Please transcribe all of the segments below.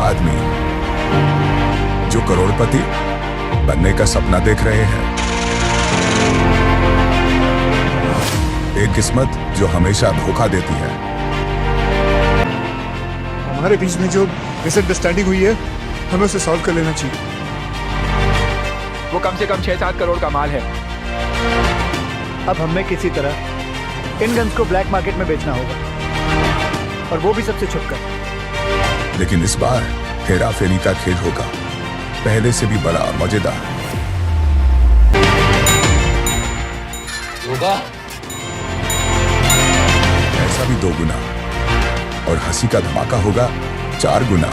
आदमी जो करोड़पति बनने का सपना देख रहे हैं, एक किस्मत जो हमेशा धोखा देती है। हमारे बीच में जो मिसअंडरस्टैंडिंग हुई है, हमें उसे सॉल्व कर लेना चाहिए। वो कम से कम 6-7 करोड़ का माल है। अब हमें किसी तरह इन गन्स को ब्लैक मार्केट में बेचना होगा, और वो भी सबसे छुपकर। लेकिन इस बार हेरा फेरी का खेल होगा, पहले से भी बड़ा और मजेदार होगा। ऐसा भी 2 गुना, और हंसी का धमाका होगा 4 गुना।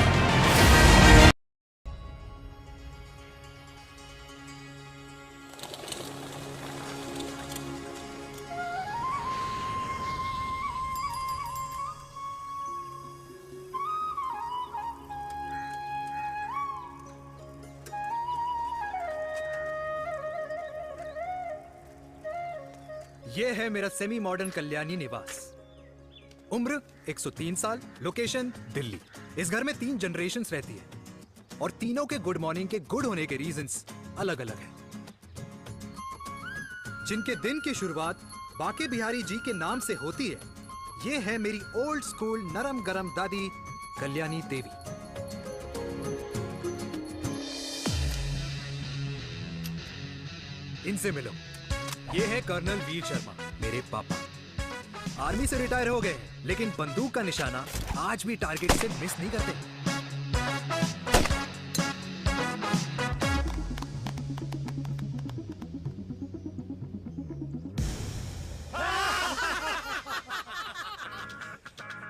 ये है मेरा सेमी मॉडर्न कल्याणी निवास। उम्र 103 साल, लोकेशन दिल्ली। इस घर में 3 जनरेशंस रहती है और तीनों के गुड मॉर्निंग के गुड होने के रीजंस अलग अलग हैं। जिनके दिन की शुरुआत बाके बिहारी जी के नाम से होती है, ये है मेरी ओल्ड स्कूल नरम गरम दादी कल्याणी देवी। इनसे मिलो। ये है कर्नल वीर शर्मा, मेरे पापा। आर्मी से रिटायर हो गए, लेकिन बंदूक का निशाना आज भी टारगेट से मिस नहीं करते।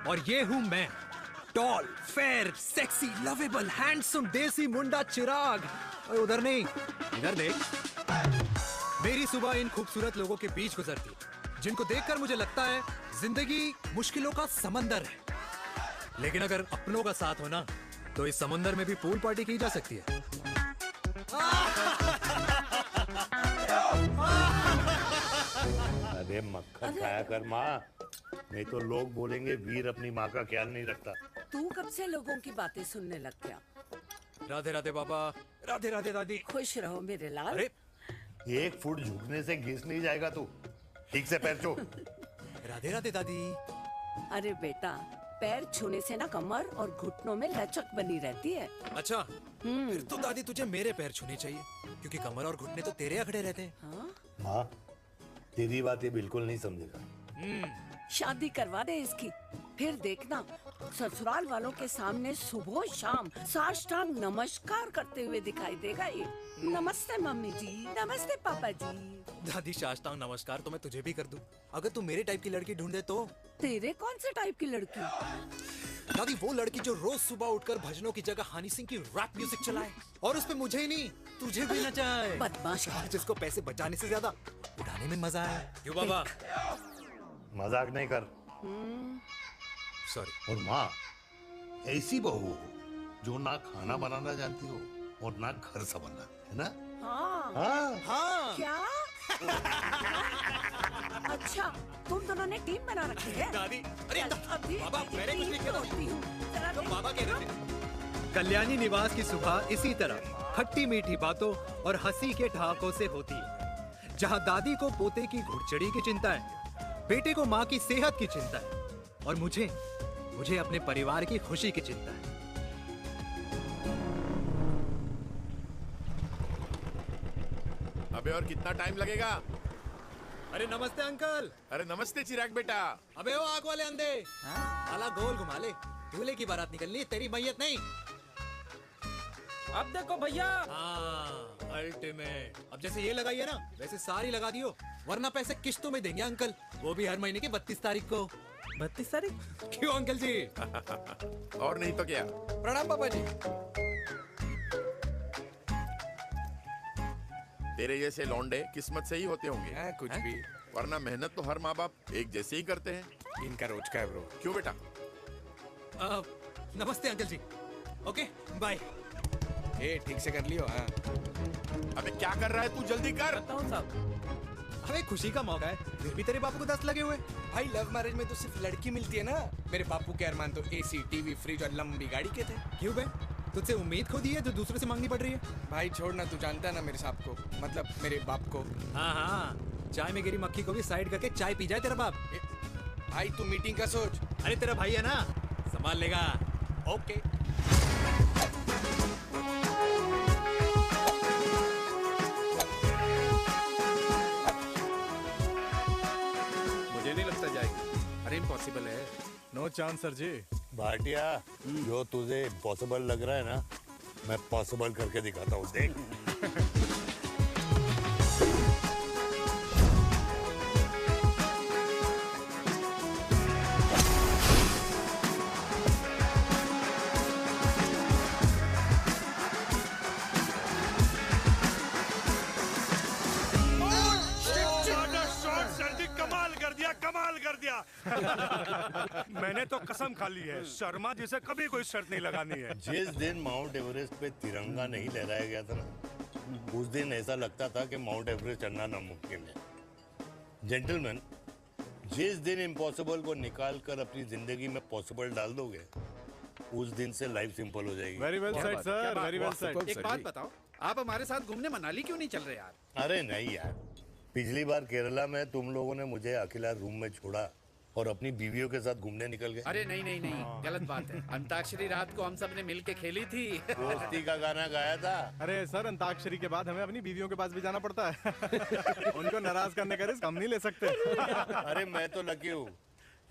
और ये हूं मैं, tall, fair, sexy, lovable, handsome desi मुंडा चिराग। और उधर नहीं, इधर देख। मेरी सुबह इन खूबसूरत लोगों के बीच गुजरती, जिनको देखकर मुझे लगता है जिंदगी मुश्किलों का समंदर है, लेकिन अगर अपनों का साथ हो ना, तो इस समंदर में भी पूल पार्टी की जा सकती है। अरे मक्खन खाया कर माँ, नहीं तो लोग बोलेंगे वीर अपनी माँ का ख्याल नहीं रखता। तू कब से लोगों की बातें सुनने लग गया? राधे राधे बाबा, राधे राधे दादी। खुश रहो मेरे लाल। अरे 1 फुट झुकने से घिस नहीं जाएगा तू, ठीक से पैर छू। राधे राधे दादी। अरे बेटा, पैर छूने से ना कमर और घुटनों में लचक बनी रहती है। अच्छा, फिर तो दादी तुझे मेरे पैर छूने चाहिए, क्योंकि कमर और घुटने तो तेरे अखड़े रहते हैं। हाँ? माँ, तेरी बात ये बिल्कुल नहीं समझेगा। शादी करवा दे इसकी, फिर देखना ससुराल वालों के सामने सुबह शाम साष्टांग नमस्कार करते हुए दिखाई देगा ये। नमस्ते मम्मी जी, नमस्ते पापा जी। दादी, साष्टांग नमस्कार तो मैं तुझे भी कर दूं, अगर तू मेरे टाइप की लड़की ढूंढे तो। तेरे कौन से टाइप की लड़की? दादी, वो लड़की जो रोज सुबह उठकर भजनों की जगह हनी सिंह की रैप म्यूजिक चलाए, और उसपे मुझे ही नहीं तुझे भी नचाए। बदमाश है। और जिसको पैसे बचाने से ज्यादा उड़ाने में मजा आए। क्यों बाबा? मजाक नहीं कर। सॉरी। और माँ, ऐसी बहू हो जो ना खाना बनाना जानती हो और ना घर संभालना, है ना? हाँ। हाँ। हाँ। क्या? अच्छा, तुम दोनों ने टीम बना रखी है? दादी, अरे अभी बाबा, मैंने कुछ नहीं किया। तोड़ती हूँ। जरा तो देख। बाबा कह रहे थे। कल्याणी निवास की सुबह इसी तरह खट्टी मीठी बातों और हंसी के ठहाकों से होती है, जहां दादी को पोते की घुड़चड़ी की चिंता है, बेटे को माँ की सेहत की चिंता है, और मुझे अपने परिवार की खुशी की चिंता है। अबे और कितना टाइम लगेगा? अरे नमस्ते अंकल। अरे नमस्ते चिराग बेटा। अबे वो आग वाले अंधे, साला गोल घुमा ले, दूल्हे की बारात निकलनी, तेरी मैयत नहीं। अब देखो भैया। हाँ, अल्टीमेट। अब जैसे ये लगाई है ना, वैसे सारी लगा दियो, वरना पैसे किश्तों में देंगे अंकल, वो भी हर महीने की 32 तारीख को। 32 तारीख? क्यों अंकल जी? और नहीं तो क्या। प्रणाम पापा जी। तेरे जैसे लौंडे किस्मत से ही होते होंगे। कुछ भी, वरना मेहनत तो हर माँ बाप एक जैसे ही करते हैं। इनका रोज का है ब्रो। क्यों बेटा? नमस्ते अंकल जी। Okay, bye. ठीक से कर लियो। हाँ, अबे क्या कर रहा है तू? जल्दी कर। करता हूँ साहब। अरे खुशी का मौका है, फिर भी तेरे बापू को 10 लगे हुए। भाई लव मैरिज में तो सिर्फ लड़की मिलती है ना। मेरे बापू के अरमान तो एसी, टीवी, फ्रिज और लंबी गाड़ी के थे। क्यों बे? तुझसे उम्मीद खो दी है जो दूसरों से मांगनी पड़ रही है। भाई छोड़ना, तू जानता है ना मेरे साहब को, मतलब मेरे बाप को। हाँ हाँ, चाय में गिरी मक्खी को भी साइड करके चाय पी जाए तेरा बाप। भाई तू मीटिंग का सोच। अरे तेरा भाई है ना, संभाल लेगा। ओके। मुझे नहीं लगता जाएगी। अरे इम्पॉसिबल है। नो चांस सर जी। भाटिया, जो तुझे इम्पॉसिबल लग रहा है ना, मैं पॉसिबल करके दिखाता हूँ, देख। मैंने तो कसम खा ली है, शर्मा जी से कभी कोई शर्त नहीं लगानी है। जिस दिन माउंट एवरेस्ट पे तिरंगा नहीं लहराया गया था ना, उस दिन ऐसा लगता था कि माउंट एवरेस्ट चढ़ना नामुमकिन है। जेंटलमैन, जिस दिन इम्पॉसिबल को निकाल कर अपनी जिंदगी में पॉसिबल डाल दोगे, उस दिन से लाइफ सिंपल हो जाएगी। Very well said sir, very well said. एक बात बताओ, आप हमारे साथ घूमने मनाली क्यों नहीं चल रहे यार? अरे नहीं यार, पिछली बार केरला में तुम लोगों ने मुझे अकेला रूम में छोड़ा और अपनी बीवियों के साथ घूमने निकल गए। अरे नहीं नहीं नहीं, गलत बात है। अंताक्षरी रात को हम सब ने मिल के खेली थी। दोस्ती का गाना गाया था। अरे सर, अंताक्षरी के बाद हमें अपनी बीवियों के पास भी जाना पड़ता है। उनको नाराज करने का रिस्क हम नहीं ले सकते। अरे मैं तो लकी हूँ,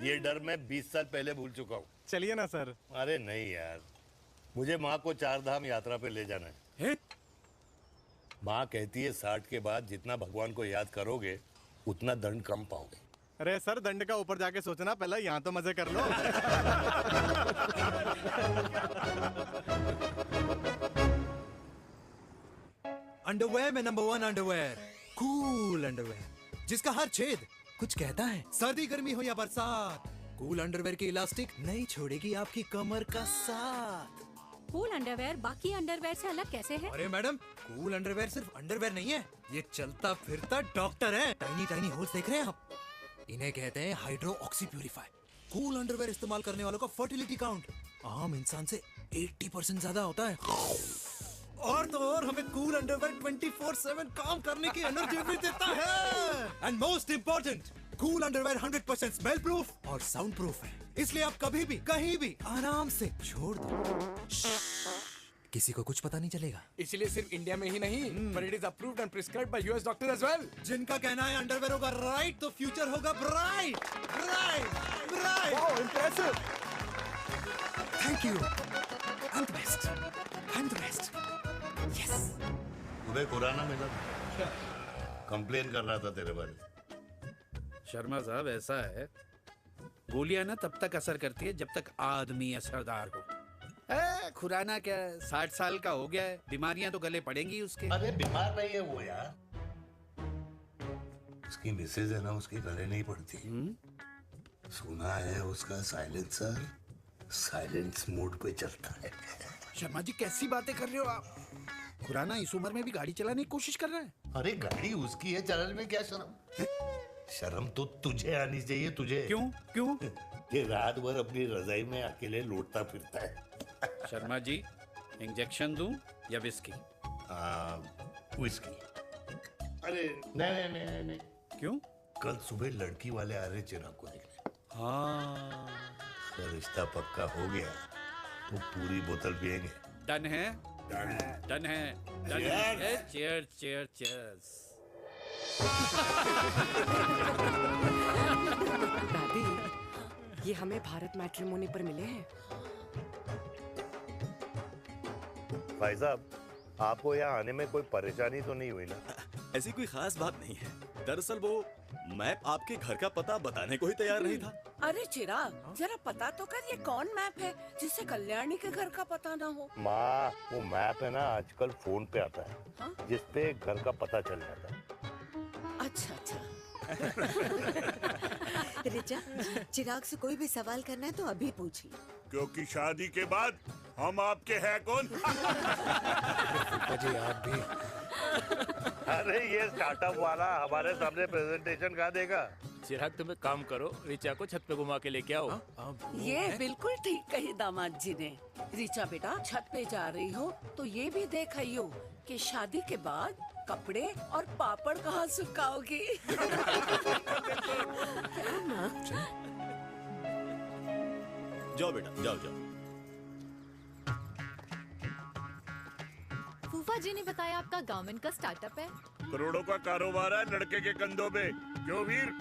ये डर मैं 20 साल पहले भूल चुका हूँ। चलिए ना सर। अरे नहीं यार, मुझे माँ को 4 धाम यात्रा पे ले जाना है। माँ कहती है 60 के बाद जितना भगवान को याद करोगे उतना दंड कम पाओगे। अरे सर, दंड का ऊपर जाके सोचना, पहले यहाँ तो मजे कर लो। अंडरवेयर में नंबर 1 अंडरवेयर, कूल अंडरवेयर, जिसका हर छेद कुछ कहता है। सर्दी गर्मी हो या बरसात, कूल अंडरवेयर की इलास्टिक नहीं छोड़ेगी आपकी कमर का साथ। कूल अंडरवेयर बाकी अंडरवेयर से अलग कैसे है? अरे मैडम, कूल अंडरवेयर सिर्फ अंडरवेयर नहीं है, ये चलता फिरता डॉक्टर है। टाइनी टाइनी होल्स देख रहे हैं आप? इन्हें कहते हैं hydro oxy purify. Cool underwear इस्तेमाल करने वालों का फर्टिलिटी काउंट आम इंसान से 80% ज्यादा होता है। और तो और हमें कूल अंडरवेयर 24/7 काम करने की एनर्जी भी देता है। And most important, cool underwear 100% smell proof और साउंड प्रूफ है, इसलिए आप कभी भी कहीं भी आराम से छोड़ दो, किसी को कुछ पता नहीं चलेगा। इसलिए सिर्फ इंडिया में ही नहीं, but it is approved and prescribed by US doctors as well. जिनका कहना है अंडरवेयर होगा राइट तो फ्यूचर होगा bright, bright, bright. Oh, impressive. Thank you. I'm the best. I'm the best. Yes. तुम्हें खुराना मिला था, कंप्लेन कर रहा था तेरे बारे में। शर्मा साहब, ऐसा है, गोलियां ना तब तक असर करती है जब तक आदमी असरदार हो। खुराना क्या, 60 साल का हो गया है, बीमारियां तो गले पड़ेंगी उसके। अरे बीमार नहीं है वो यार, उसकी मिसेज है ना, उसकी गले नहीं पड़ती। सुना है उसका साइलेंसर साइलेंस मोड पे चलता है। शर्मा जी कैसी बातें कर रहे हो आप? खुराना इस उम्र में भी गाड़ी चलाने की कोशिश कर रहा है। अरे गाड़ी उसकी है, चलाने में क्या शर्म? शर्म तो तुझे आनी चाहिए, तुझे। क्यों क्यों? ये रात भर अपनी रजाई में अकेले लौटता फिरता है। शर्मा जी, इंजेक्शन दूं या विस्की? विस्की। अरे नहीं नहीं नहीं नहीं। क्यों? कल सुबह लड़की वाले आ रहे चिराग को देखने। हाँ, अगर रिश्ता पक्का हो गया तो पूरी बोतल पिएंगे। डन है, डन है, डन है, डन है। Cheer cheer cheers. दादी, ये हमें भारत मैट्रिमोनी पर मिले हैं। भाई साहब, आपको यहाँ आने में कोई परेशानी तो नहीं हुई ना? ऐसी कोई खास बात नहीं है। दरअसल वो मैप आपके घर का पता बताने को ही तैयार नहीं था। अरे चिराग, जरा पता तो कर, ये कौन मैप है जिससे कल्याणी के घर का पता ना हो? माँ, वो मैप है ना, आजकल फोन पे आता है। हाँ? जिसपे घर का पता चल जाता है। अच्छा अच्छा। रिचा, चिराग से कोई भी सवाल करना है तो अभी पूछिए। क्योंकि शादी के बाद हम आपके हैं कौन? अजय आप भी अरे ये स्टार्टअप वाला हमारे सामने प्रेजेंटेशन कहाँ देगा? चिराग तुम एक काम करो, ऋचा को छत पे घुमा के लेके आओ। ये बिल्कुल ठीक कही दामाद जी ने। ऋचा बेटा छत पे जा रही हो तो ये भी देख आइयो कि शादी के बाद कपड़े और पापड़ कहाँ सुखाओगी। जाओ बेटा, जाओ जाओ। फूफा जी ने बताया आपका गवर्नमेंट का स्टार्टअप है। करोड़ों का कारोबार है लड़के के कंधों पे। क्यों वीर?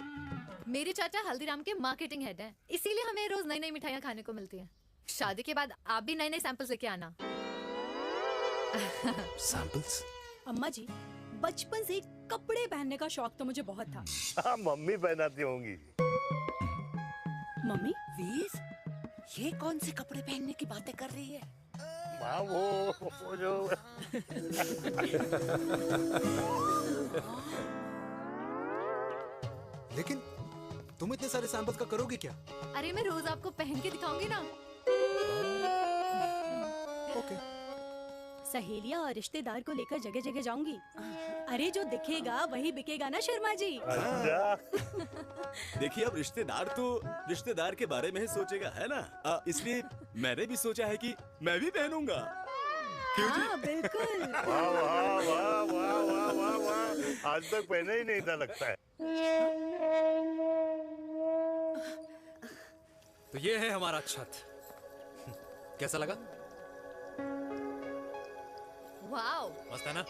मेरे चाचा हल्दीराम के मार्केटिंग हेड हैं, इसीलिए हमें रोज नई नई मिठाइयाँ खाने को मिलती हैं। शादी के बाद आप भी नए नए सैंपल्स लेके आना। सैंपल्स? अम्मा जी, बचपन से ही कपड़े पहनने का शौक तो मुझे बहुत था। हाँ, मम्मी पहनाती होंगी। मम्मी? वीर, ये कौन से कपड़े पहनने की बातें कर रही है? माँ वो जो लेकिन तुम इतने सारे सैंपल्स का करोगे क्या? अरे मैं रोज आपको पहन के दिखाऊंगी ना। ओके। सहेलियां और रिश्तेदार को लेकर जगह जगह जाऊंगी। अरे जो दिखेगा वही बिकेगा ना शर्मा जी। देखिए अब रिश्तेदार तो रिश्तेदार के बारे में ही सोचेगा, है ना? इसलिए मैंने भी सोचा है कि मैं भी पहनूंगा। क्यों जी? हाँ बिल्कुल। वाह वाह वाह वाह वाह वाह वाह, आज तक पहने ही नहीं था लगता है। तो ये है हमारा छत। कैसा लगा? वाओ, मस्त है ना?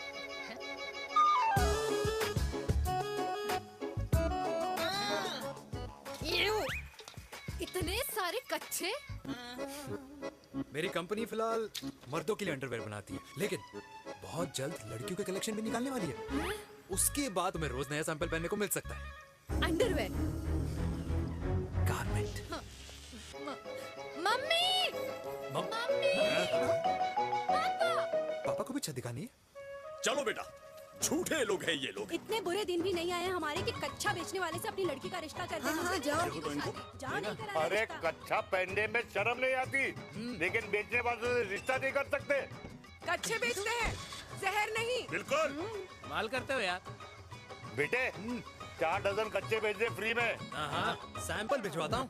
इतने सारे कच्चे। मेरी कंपनी फिलहाल मर्दों के लिए अंडरवेयर बनाती है, लेकिन बहुत जल्द लड़कियों के कलेक्शन भी निकालने वाली है। उसके बाद तुम्हें रोज नया सैंपल पहनने को मिल सकता है। अंडरवेयर? गारमेंट। मम्मी! मम्मी! पापा को भी छत दिखानी है? चलो बेटा, झूठे लोग हैं ये लोग। इतने बुरे दिन भी नहीं आए हमारे कि कच्चा बेचने वाले से अपनी लड़की का रिश्ता कर देना। हाँ, जाओ। जाओ नहीं करा अरे रिश्ता। कच्चा पहनने में शर्म नहीं आती, लेकिन बेचने वालों से रिश्ता नहीं कर सकते। कच्चे बेचते हैं, जहर नहीं। बिल्कुल। माल करते हो यार। बेटे 4 डजन कच्चे बेच दे फ्री में। हाँ, सैंपल भिजवाता हूँ।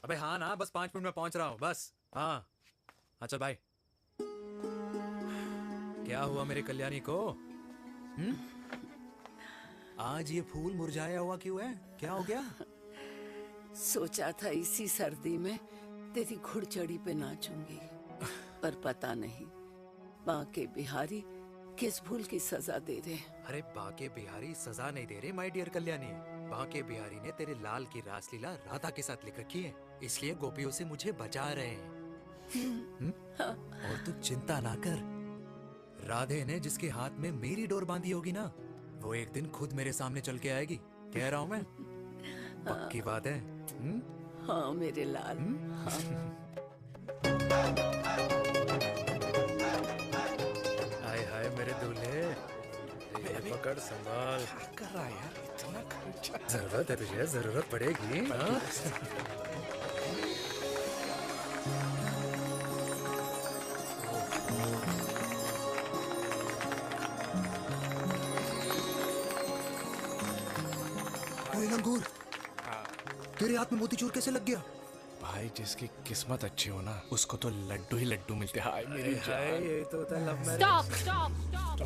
अबे हाँ ना, बस 5 मिनट में पहुंच रहा हूँ बस। हाँ, अच्छा बाय। क्या हुआ मेरे कल्याणी को? आज ये फूल मुरझाया हुआ क्यों है? क्या हो गया? सोचा था इसी सर्दी में तेरी घुड़चड़ी पे नाचूंगी, पर पता नहीं बाके बिहारी किस भूल की सजा दे रहे। अरे बाके बिहारी सजा नहीं दे रहे माय डियर कल्याणी। बाके बिहारी ने तेरे लाल की रासलीला राधा के साथ लिख रखी है, इसलिए गोपियों से मुझे बचा रहे हैं। और तू चिंता ना कर, राधे ने जिसके हाथ में मेरी डोर बांधी होगी ना, वो एक दिन खुद मेरे सामने चल के आएगी। कह रहा हूँ मैं, पक्की बात है। हाँ मेरे लाल। हाय हाय मेरे दूल्हे, ये पकड़ संभाल। कर रहा है यार, इतना खर्चा। जरूरत है तुझे, जरूरत पड़ेगी। हाँ? लंगूर, तेरे हाथ में मोतीचूर कैसे लग गया? भाई जिसकी किस्मत अच्छी हो ना, उसको तो लड्डू ही लड्डू मिलते हैं। हाय मेरी जान। ये तो होता है love marriage. Stop stop stop.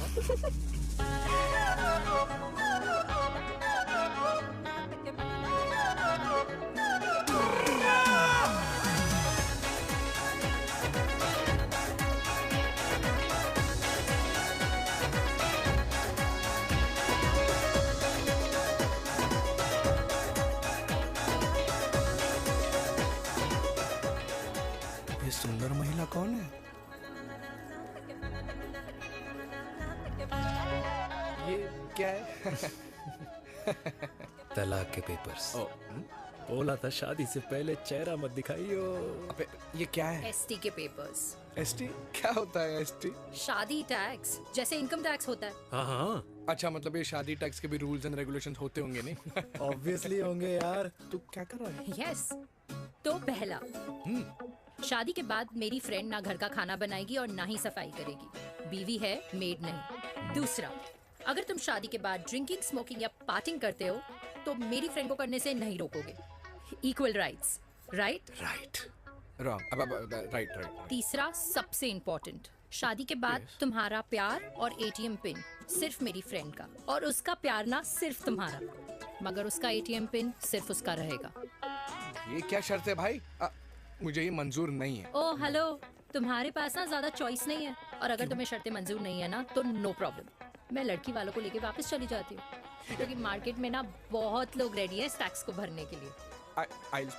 ये सुंदर महिला कौन है? ये क्या है? तलाक के पेपर्स। बोला था शादी से पहले चेहरा मत दिखाइयो। अबे ये क्या है? एसटी के पेपर्स। एसटी क्या होता है? एसटी शादी टैक्स, जैसे इनकम टैक्स होता है। हाँ हाँ, अच्छा, मतलब ये शादी टैक्स के भी रूल्स एंड रेगुलेशंस होते होंगे नहीं? ऑब्वियसली होंगे यार। तू क्या कर रहा है? यस। तो पहला, शादी के बाद मेरी फ्रेंड ना घर का खाना बनाएगी और ना ही सफाई करेगी। बीवी है, मेड नहीं। दूसरा, अगर तुम शादी के बाद ड्रिंकिंग, स्मोकिंग या पार्टिंग करते हो तो मेरी फ्रेंड को करने से नहीं रोकोगे। Equal rights, right? Right. Right. तीसरा, सबसे इम्पोर्टेंट, शादी के बाद तुम्हारा प्यार और एटीएम पिन सिर्फ मेरी फ्रेंड का, और उसका प्यार ना सिर्फ तुम्हारा, मगर उसका एटीएम पिन सिर्फ उसका रहेगा। ये क्या शर्त है भाई? मुझे ये मंजूर नहीं है। ओ हेलो, तुम्हारे पास ना ज्यादा चॉइस नहीं है, और अगर तुम्हें शर्तें मंजूर नहीं है ना तो नो प्रॉब्लम, मैं लड़की वालों को लेके वापस चली जाती हूँ, क्योंकि मार्केट में ना बहुत लोग रेडी हैं इस टैक्स को भरने के लिए।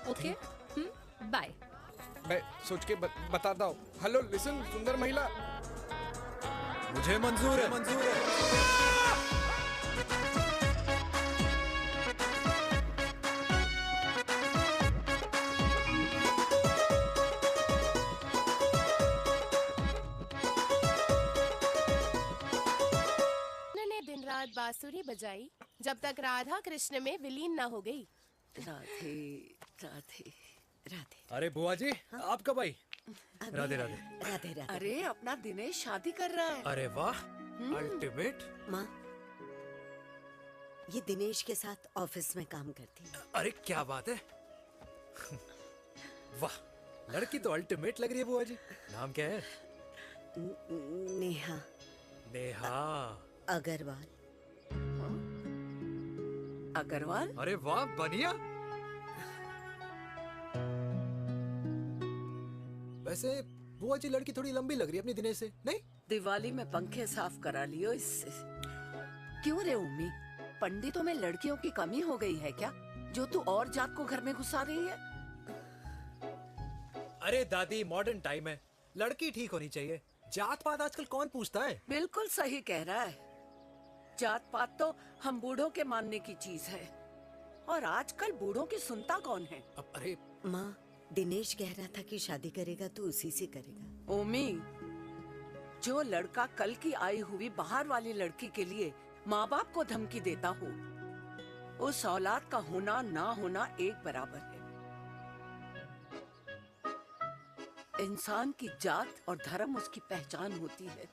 Okay, bye. मैं सोच के बताता हूँ। हेलो लिसन, सुंदर महिला, मुझे मंजूर है, मंजूर है। दिन रात बांसुरी बजाई जब तक राधा कृष्ण में विलीन न हो गई। राधे राधे राधे। अरे बुआ जी, आप कब आई? राधे राधे। राधे राधे। अरे अपना दिनेश शादी कर रहा है। अरे वाह, अल्टीमेट। माँ, ये दिनेश के साथ ऑफिस में काम करती है। अरे क्या बात है। वाह, लड़की तो अल्टीमेट लग रही है बुआ जी। नाम क्या है? नेहा। नेहा अग्रवाल। अग्रवाल? अरे वाह, बढ़िया। वैसे बुआ जी लड़की थोड़ी लंबी लग रही है अपनी दिनेश से, नहीं? दिवाली में पंखे साफ करा लियो इससे। क्यों रे उम्मी, पंडितों में लड़कियों की कमी हो गई है क्या, जो तू और जात को घर में घुसा रही है? अरे दादी, मॉडर्न टाइम है, लड़की ठीक होनी चाहिए। जात पात आजकल कौन पूछता है? बिल्कुल सही कह रहा है। जात पात तो हम बूढ़ों के मानने की चीज है, और आजकल बूढ़ों की सुनता कौन है? अरे माँ, दिनेश कह रहा था कि शादी करेगा तो उसी से करेगा। ओमी, जो लड़का कल की आई हुई बाहर वाली लड़की के लिए माँ बाप को धमकी देता हो, उस औलाद का होना ना होना एक बराबर है। इंसान की जात और धर्म उसकी पहचान होती है,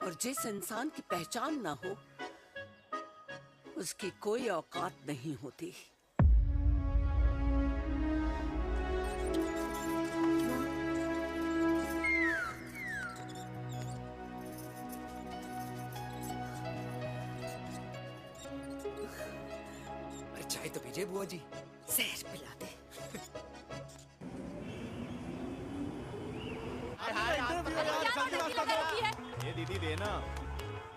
और जिस इंसान की पहचान ना हो उसकी कोई औकात नहीं होती। अरे चाय तो पीजिए बुआ जी। जहर पिला दे। ये दीदी देना।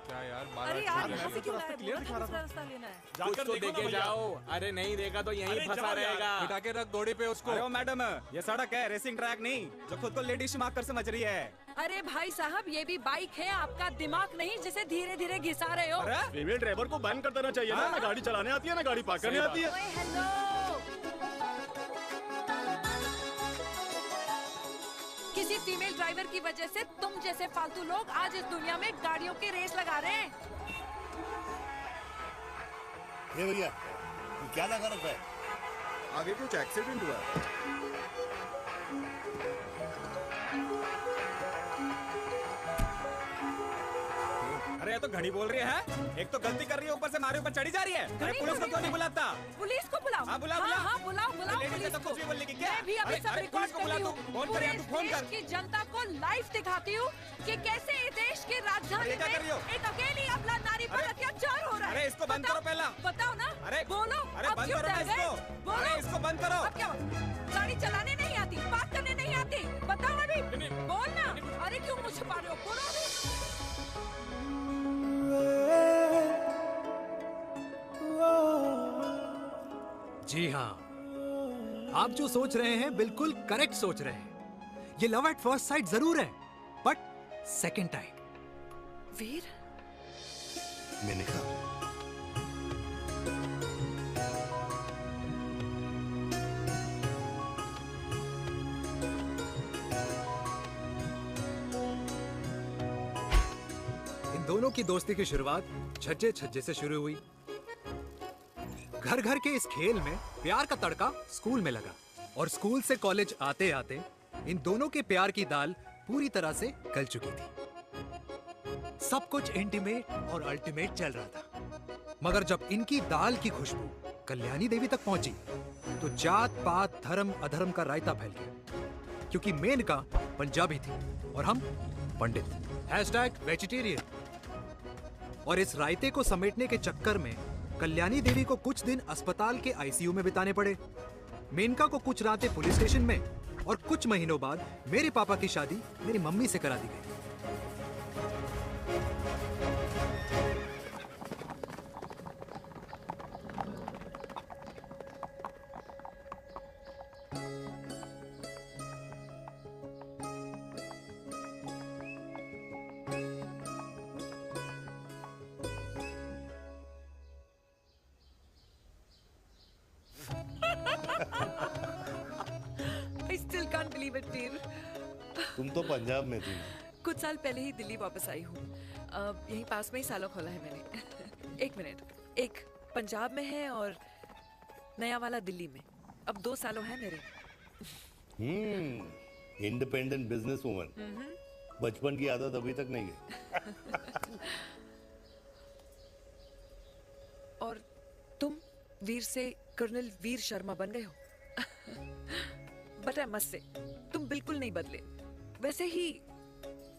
क्या यार, अरे यार, यहाँ से क्यों लाए? दूसरा रास्ता लेना है। कुछ तो देके जाओ। अरे नहीं देगा तो यहीं फंसा रहेगा। उठा के रख घोड़ी पे उसको। अरे मैडम, ये सड़क है, रेसिंग ट्रैक नहीं जो खुद को लेडी स्मार्ट कर समझ रही है। अरे भाई साहब, ये भी बाइक है, आपका दिमाग नहीं जिसे धीरे धीरे घिसा रहे हो। फीमेल ड्राइवर को बैन कर देना चाहिए ना गाड़ी चलाने आती है ना गाड़ी पार्क करने आती है। हेलो, किसी फीमेल ड्राइवर की वजह से तुम जैसे फालतू लोग आज इस दुनिया में गाड़ियों की रेस लगा रहे हैं। ये भैया, क्या लगा रखा है? आगे कुछ एक्सीडेंट हुआ है। अरे ये तो घड़ी बोल रही है, एक तो गलती कर रही है, ऊपर से हमारे ऊपर चढ़ी जा रही है। अरे पुलिस को क्यों नहीं बुलाता? पुलिस को बुलाओ। हाँ बुलाओ, हाँ, बुलाओ पुलिस को। कुछ भी बोलने की क्या? मैं भी अभी सब रिकॉर्ड कर रही हूँ। फोन कर यार, तू फोन कर। की जनता को लाइव दिखाती हूँ कि कैसे इस देश की राजधानी में एक अकेली अबला नारी पर अत्याचार हो रहा है। अरे इसको बंद करो पहला। बताओ ना। अरे बोलो। अरे बंद करो इसको। बोलो, इसको बंद करो। अब क्या गाड़ी चलाने नहीं आती, पार्क करने नहीं आती? बताओ अभी, बोल ना। अरे क्यों मुझे छुपा रहे हो? बोलो अभी। जी हाँ, आप जो सोच रहे हैं बिल्कुल करेक्ट सोच रहे हैं। ये लव एट फर्स्ट साइट जरूर है, बट सेकंड टाइम। वीर, मैंने कहा इन दोनों की दोस्ती की शुरुआत छज्जे छज्जे से शुरू हुई। घर घर के इस खेल में प्यार का तड़का स्कूल में लगा। और स्कूल से कॉलेज आते आते इन दोनों के प्यार की दाल पूरी तरह से गल चुकी थी। सब कुछ इंटीमेट और अल्टीमेट चल रहा था, मगर जब इनकी दाल की खुशबू कल्याणी देवी तक पहुंची तो जात पात धर्म अधर्म का रायता फैल गया, क्योंकि मेनका पंजाबी थी और हम पंडित। #वेजिटेरियन। और इस रायते को समेटने के चक्कर में कल्याणी देवी को कुछ दिन अस्पताल के आईसीयू में बिताने पड़े। मेनका को कुछ रातें पुलिस स्टेशन में, और कुछ महीनों बाद मेरे पापा की शादी मेरी मम्मी से करा दी गई। I still can't believe it, वीर। तुम तो पंजाब में थी ना। कुछ साल पहले ही दिल्ली वापस आई हूँ। यहीं पास में ही सालों खोला है मैंने। एक मिनट, एक पंजाब में है और नया वाला दिल्ली में। अब 2 सालों है मेरे। Independent business woman. बचपन की आदत अभी तक नहीं गई। और तुम वीर से कर्नल वीर शर्मा बन गए हो। बट आई मस्ट से, तुम बिल्कुल नहीं बदले, वैसे ही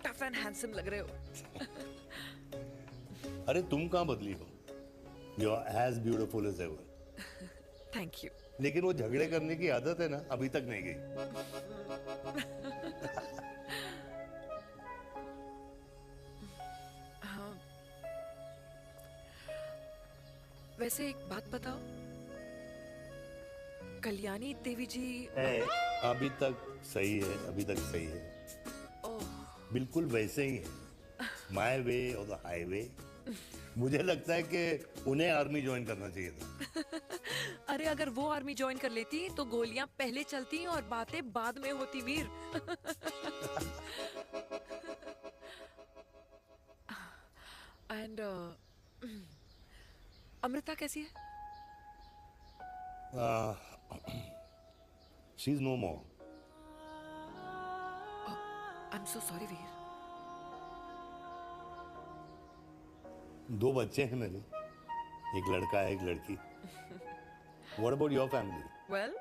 टफ एंड हैंडसम लग रहे हो। अरे तुम कहाँ बदली हो? You are as beautiful as ever. Thank you. लेकिन वो झगड़े करने की आदत है ना, अभी तक नहीं गई। हाँ। वैसे एक बात बताओ, कल्याणी देवी जी अभी तक सही है, अभी तक सही है। बिल्कुल वैसे ही है, माय वे और द हाईवे। मुझे लगता है कि उन्हें आर्मी ज्वाइन करना चाहिए था। अरे अगर वो आर्मी ज्वाइन कर लेती तो गोलियां पहले चलती और बातें बाद में होती वीर। एंड अमृता कैसी है? She is no more. I am so sorry Veer. 2 बच्चे हैं मेरे, एक लड़का है, एक लड़की। What about your family? Well,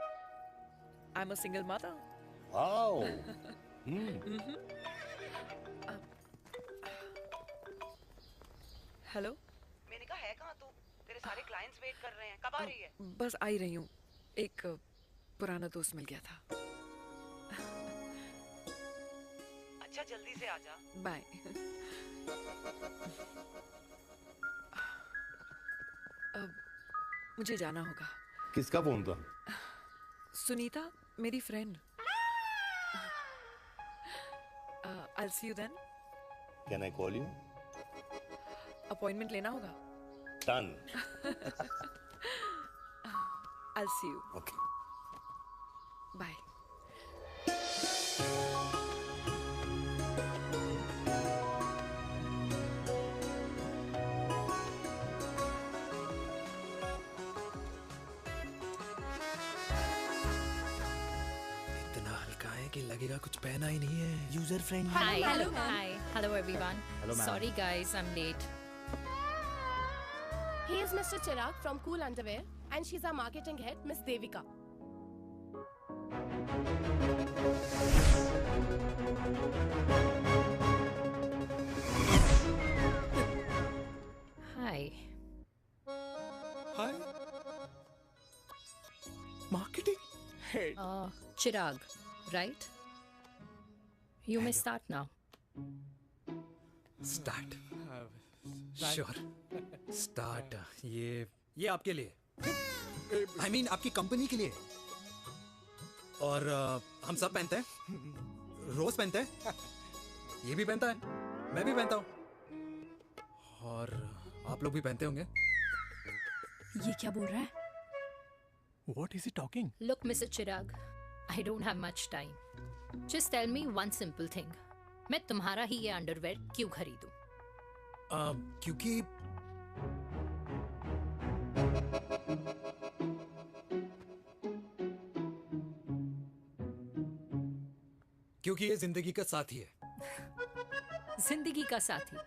I'm a single mother. Wow. Hello. मैंने कहा है कहाँ तू? तेरे सारे क्लाइंट्स वेट कर रहे हैं, कब आ रही है? बस आ ही रही हूँ, एक पुराना दोस्त मिल गया था। अच्छा जल्दी से आ जा। बाय। अब मुझे जाना होगा। किसका फोन था? सुनीता, मेरी friend. I'll see you then. Can I call you? Appointment लेना होगा। Done. I'll see you. Okay. Bye. इतना हल्का है कि लगेगा कुछ पहना ही नहीं है। User friendly. Hi, hello everyone. Hello, ma'am. Sorry guys, I'm late. He is Mr. Chirag from Cool Underwear and she's our marketing head, Miss Devika. Hi. Hi. Marketing head. Chirag, right? You may start now. Start. Sure. Start. ये आपके लिए, I mean आपकी company के लिए। और हम सब पहनते हैं, रोज पहनते हैं, ये भी पहनता है, मैं भी पहनता हूँ, और आप लोग भी पहनते होंगे। ये क्या बोल रहा है? What is he talking? Look, Mr. Chirag, I don't have much time. Just tell me one simple thing. मैं तुम्हारा ही ये अंडरवेयर क्यों खरीदूं? क्योंकि क्योंकि ये जिंदगी का साथी है। जिंदगी का साथी?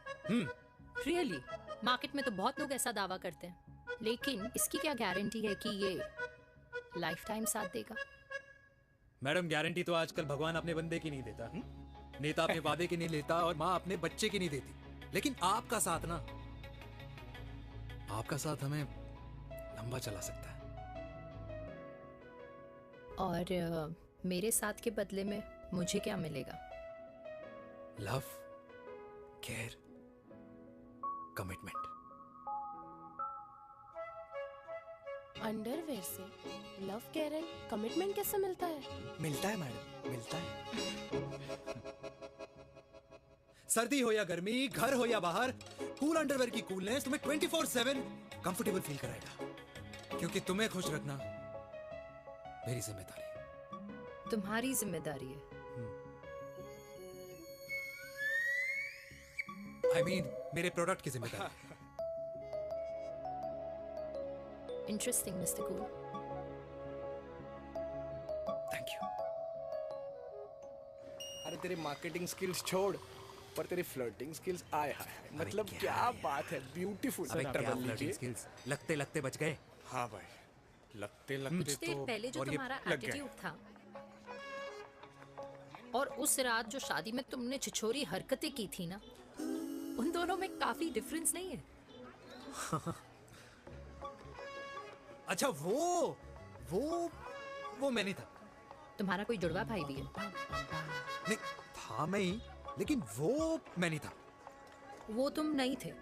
रियली? मार्केट में तो बहुत लोग ऐसा दावा करते हैं, लेकिन इसकी क्या गारंटी है कि ये लाइफ टाइम साथ देगा? मैडम, गारंटी तो आजकल भगवान अपने बंदे की नहीं देता, नेता अपने वादे की नहीं लेता, और माँ अपने बच्चे की नहीं देती। लेकिन आपका साथ ना, आपका साथ हमें लंबा चला सकता है। और मेरे साथ के बदले में मुझे क्या मिलेगा? Love, care, commitment. अंडरवेयर से लव, केयर एंड कमिटमेंट कैसे मिलता है? मिलता है मैडम, मिलता है। सर्दी हो या गर्मी, घर हो या बाहर, कूल अंडरवेयर की कूलनेस तुम्हें 24/7 कंफर्टेबल फील कराएगा। क्योंकि तुम्हें खुश रखना मेरी जिम्मेदारी है। तुम्हारी जिम्मेदारी है? I mean, मेरे प्रोडक्ट की जिम्मेदारी है। Interesting mister cool. Thank you. अरे तेरे मार्केटिंग स्किल्स छोड़, पर तेरी फ्लर्टिंग स्किल्स आए हाय, मतलब क्या बात है, ब्यूटीफुल। स्किल्स लगते लगते बच गए। हाँ भाई, लगते कुछ लगते देर तो पहले जो और ये तुम्हारा लग गए। एटीट्यूड था, और उस रात जो शादी में तुमने छिछोरी हरकतें की थी ना, उन दोनों में काफी डिफरेंस नहीं है? अच्छा, वो मैं नहीं था। तुम्हारा कोई जुड़वा भाई भी है? नहीं था मैं ही, लेकिन वो मैं नहीं था। वो तुम नहीं थे,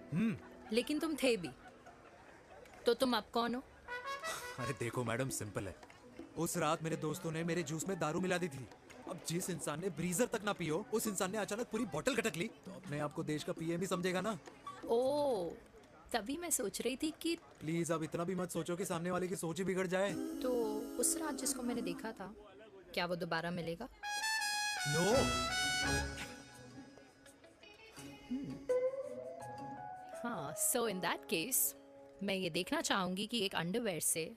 लेकिन तुम थे भी। तो तुम अब कौन हो? अरे देखो मैडम, सिंपल है। उस रात मेरे दोस्तों ने मेरे जूस में दारू मिला दी थी। अब जिस इंसान ने ब्रीजर तक ना पियो, उस इंसान ने अचानक पूरी बोतल गटक ली, तो अपने आप को देश का पीएम ही समझेगा ना। ओ, तभी मैं सोच रही थी कि प्लीज अब इतना भी मत सोचो कि सामने वाले की सोच ही बिगड़ जाए। तो उस रात जिसको मैंने देखा था, क्या वो दोबारा मिलेगा? नो। हाँ, सो इन दैट केस मैं ये देखना चाहूंगी कि एक अंडरवेयर से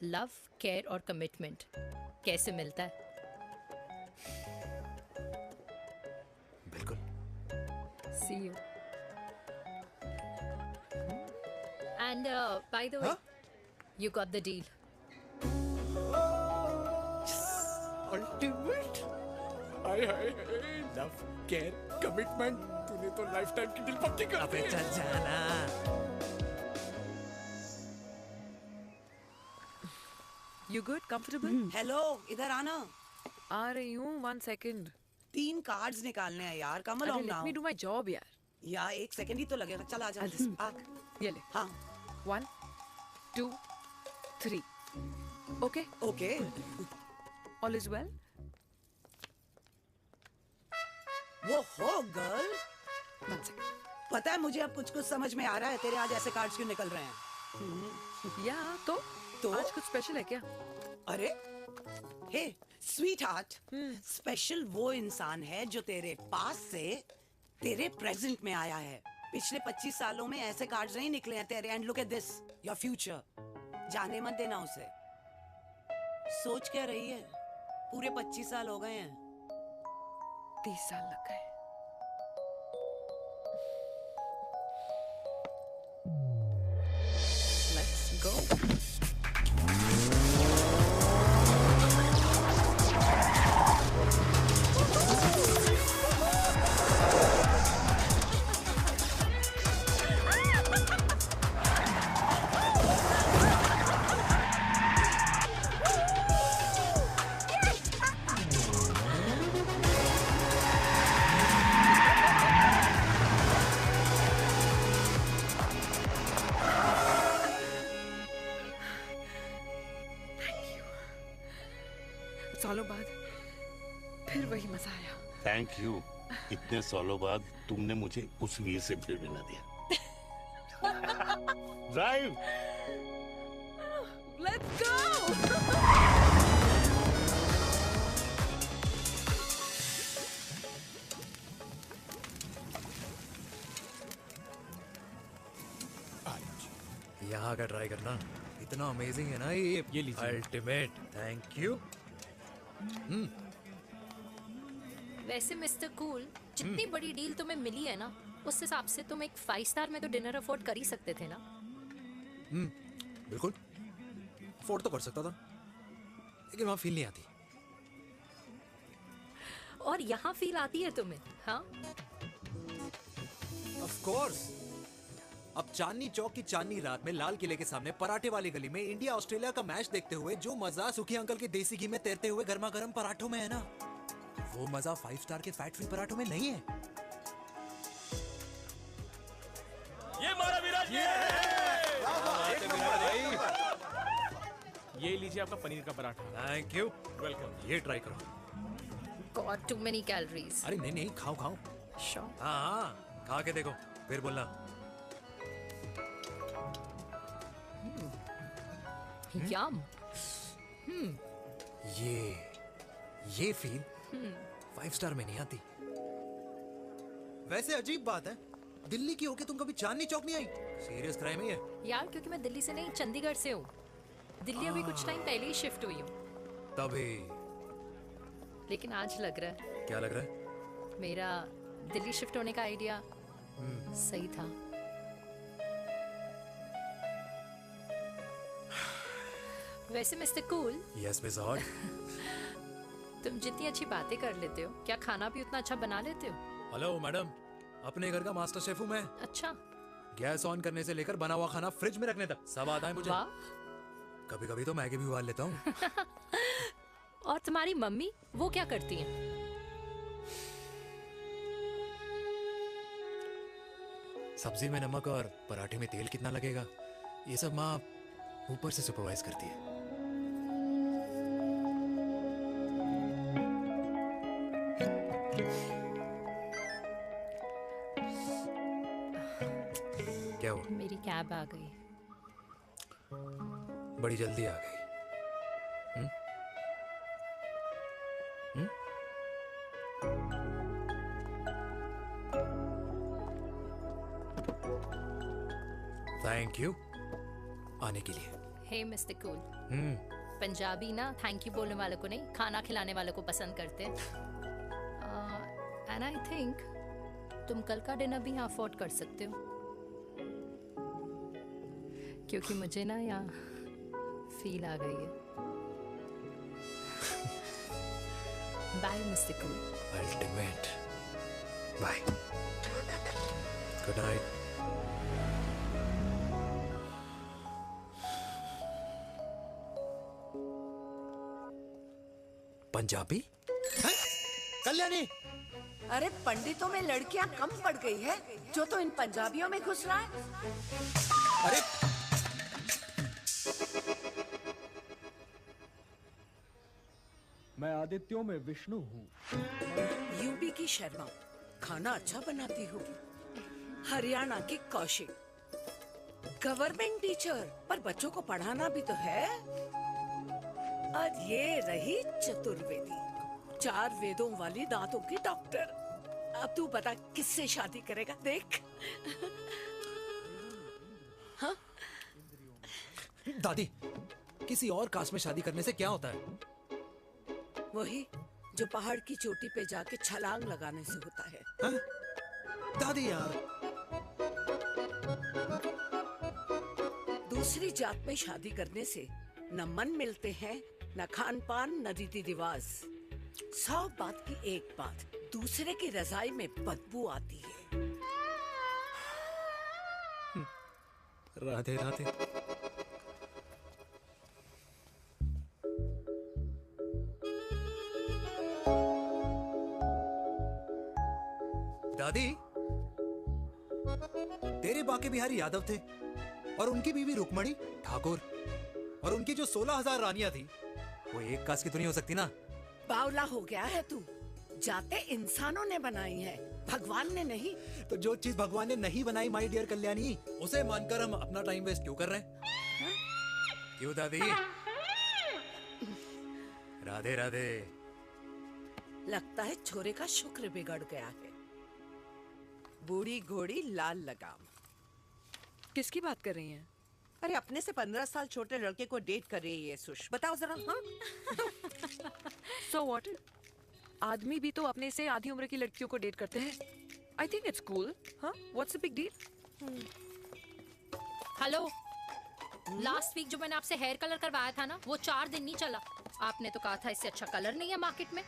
लव, केयर और कमिटमेंट कैसे मिलता है। बिल्कुल। See you. And by the way, you got the deal. Ultimate. Hi hi, love, care, commitment, तूने तो लाइफ टाइम की डील पक्की कर दी। अबे चल जाना। You good? Comfortable? हेलो, इधर आना। आ रही हूँ, 1 second. 3 कार्ड्स निकालने हैं यार, कमल अरे on let now. me do my job यार. यार 1 सेकंड ही तो लगेगा, चल आ जा। आ। ये ले. हाँ। 1, 2, 3. Okay? Okay. All is well? वो हो गर्ल। 1 second. पता है मुझे अब कुछ कुछ समझ में आ रहा है, तेरे आज ऐसे कार्ड्स क्यों निकल रहे हैं। या तो आज कुछ स्पेशल है क्या? अरे हे स्वीट हार्ट, स्पेशल वो इंसान है जो तेरे पास से तेरे प्रेजेंट में आया है। पिछले 25 सालों में ऐसे कार्ड्स नहीं निकले हैं तेरे। And look at this, your future. जाने मत देना उसे। सोच क्या रही है, पूरे 25 साल हो गए हैं। 30 साल लग गए। Let's go. सालों बाद फिर वही मजा आया। Thank you. इतने सालों बाद तुमने मुझे उस वीर से फिर मिला दिया। ड्राइव। Let's go. यहाँ का ट्राई करना, इतना अमेजिंग है ना ये लीजिए। अल्टीमेट। Thank you. वैसे मिस्टर कूल, जितनी बड़ी डील तुम्हें मिली है ना, उस हिसाब से तुम एक 5 स्टार में तो डिनर अफोर्ड कर ही सकते थे ना। बिल्कुल अफोर्ड तो कर सकता था, लेकिन वहां फील नहीं आती। और यहाँ फील आती है तुम्हें? हाँ, ऑफ कोर्स। अब चांदनी चौक की चांदनी रात में लाल किले के सामने पराठे वाली गली में इंडिया ऑस्ट्रेलिया का मैच देखते हुए जो मजा सुखी अंकल के देसी घी में तैरते हुए गर्मा गर्म पराठों में है ना, वो मजा 5 स्टार के फैट फ्री पराठों में नहीं है। ये मारा विराज, ये लीजिए आपका पनीर का पराठा। Thank you, welcome. ये ट्राई करो। God, too many calories. अरे नहीं नहीं, खाओ खाओ। श्योर। हाँ, खा के देखो फिर बोलना। यम। ये फील 5 स्टार में नहीं आती। वैसे अजीब बात है, दिल्ली की होके तुम कभी चांदनी चौक नहीं आई? सीरियस क्राइम है ये। यार, क्योंकि मैं दिल्ली से नहीं, चंडीगढ़ से हूँ। दिल्ली अभी कुछ टाइम पहले ही शिफ्ट हुई हूँ। तभी। लेकिन आज लग रहा है, क्या लग रहा है? मेरा दिल्ली शिफ्ट होने का आइडिया सही था। वैसे mister cool, yes miss hot, तुम जितनी अच्छी बातें कर लेते हो, क्या खाना भी उतना अच्छा बना लेते हो? हेलो मैडम, अपने घर का मास्टर शेफ हूँ मैं। अच्छा। गैस ऑन करने से लेकर बना हुआ खाना फ्रिज में रखने तक सब आता है मुझे। कभी कभी तो मैगी भी उबाल लेता हूँ। और तुम्हारी मम्मी, वो क्या करती हैं? सब्जी में नमक और पराठे में तेल कितना लगेगा, ये सब माँ ऊपर से सुपरवाइज करती है। क्या हुआ? मेरी कैब आ गई। बड़ी जल्दी आ गई। थैंक यू आने के लिए। हे मिस्टर कूल, पंजाबी ना थैंक यू बोलने वालों को नहीं, खाना खिलाने वालों को पसंद करते हैं। एंड आई थिंक तुम कल का डिनर भी यहाँ अफोर्ड कर सकते हो, क्योंकि मुझे ना यहाँ फील आ गई है। Bye mister cool. Ultimate. Bye. Good night. Punjabi? Kalyani! अरे पंडितों में लड़कियां कम पड़ गई है जो तो इन पंजाबियों में घुस रहा है। अरे मैं आदित्यों में विष्णु हूँ। यूपी की शर्मा, खाना अच्छा बनाती होगी। हरियाणा की कौशिक, गवर्नमेंट टीचर, पर बच्चों को पढ़ाना भी तो है। और ये रही चतुर्वेदी, 4 वेदों वाली दांतों की डॉक्टर। अब तू बता किससे शादी करेगा? देख। हाँ? दादी, किसी और कास्ट में शादी करने से क्या होता है? वही जो पहाड़ की चोटी पे जाके छलांग लगाने से होता है। हा? दादी यार, दूसरी जात में शादी करने से न मन मिलते हैं, न खान पान, न रीति रिवाज। 100 बात की एक बात, दूसरे की रजाई में बदबू आती है। राधे राधे। दादी, तेरे बाके बिहारी यादव थे और उनकी बीवी रुक्मणी ठाकुर, और उनकी जो 16,000 रानियां थी वो एक कास्ट की तो नहीं हो सकती ना। बावला हो गया है तू। जाते इंसानों ने बनाई है, भगवान ने नहीं। तो जो चीज भगवान ने नहीं बनाई माय डियर कल्याणी, उसे मानकर हम अपना टाइम वेस्ट क्यों कर रहे हैं? क्यों दादी? राधे राधे। लगता है छोरे का शुक्र बिगड़ गया है। बूढ़ी घोड़ी लाल लगाम। किसकी बात कर रही हैं? अरे अपने से 15 साल छोटे लड़के को डेट कर रही है सुश। बताओ जरा। हाँ? So what? आदमी भी तो अपने से आधी उम्र की लड़कियों को डेट करते हैं. I think it's cool. हाँ, what's the big deal? Hello, last week जो मैंने आपसे हेयर कलर करवाया था ना, वो 4 दिन नहीं चला. आपने तो कहा था इससे अच्छा कलर नहीं है मार्केट में.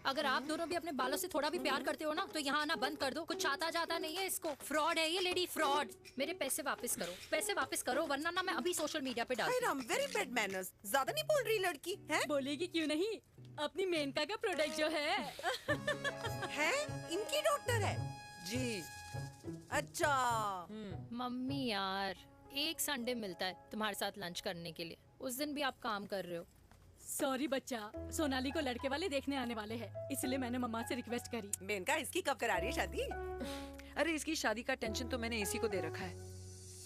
अगर आप दोनों भी अपने बालों से थोड़ा भी प्यार करते हो ना, तो यहाँ आना बंद कर दो. कुछ आता जाता नहीं है इसको. फ्रॉड है ये लेडी, फ्रॉड. मेरे पैसे वापस करो, पैसे वापस करो, वरना ना मैं अभी सोशल मीडिया पे डालती हूँ. Very bad manners. ज्यादा नहीं बोल रही लड़की है? बोलेगी क्यों नहीं? अपनी मेनका का प्रोडक्ट जो है है इनकी डॉक्टर है जी. अच्छा. मम्मी यार, एक संडे मिलता है तुम्हारे साथ लंच करने के लिए. उस दिन भी आप काम कर रहे हो. सॉरी बच्चा, सोनाली को लड़के वाले देखने आने वाले हैं, इसलिए मैंने मम्मा से रिक्वेस्ट करी. मेनका, इसकी कब करा रही है शादी? अरे इसकी शादी का टेंशन तो मैंने इसी को दे रखा है.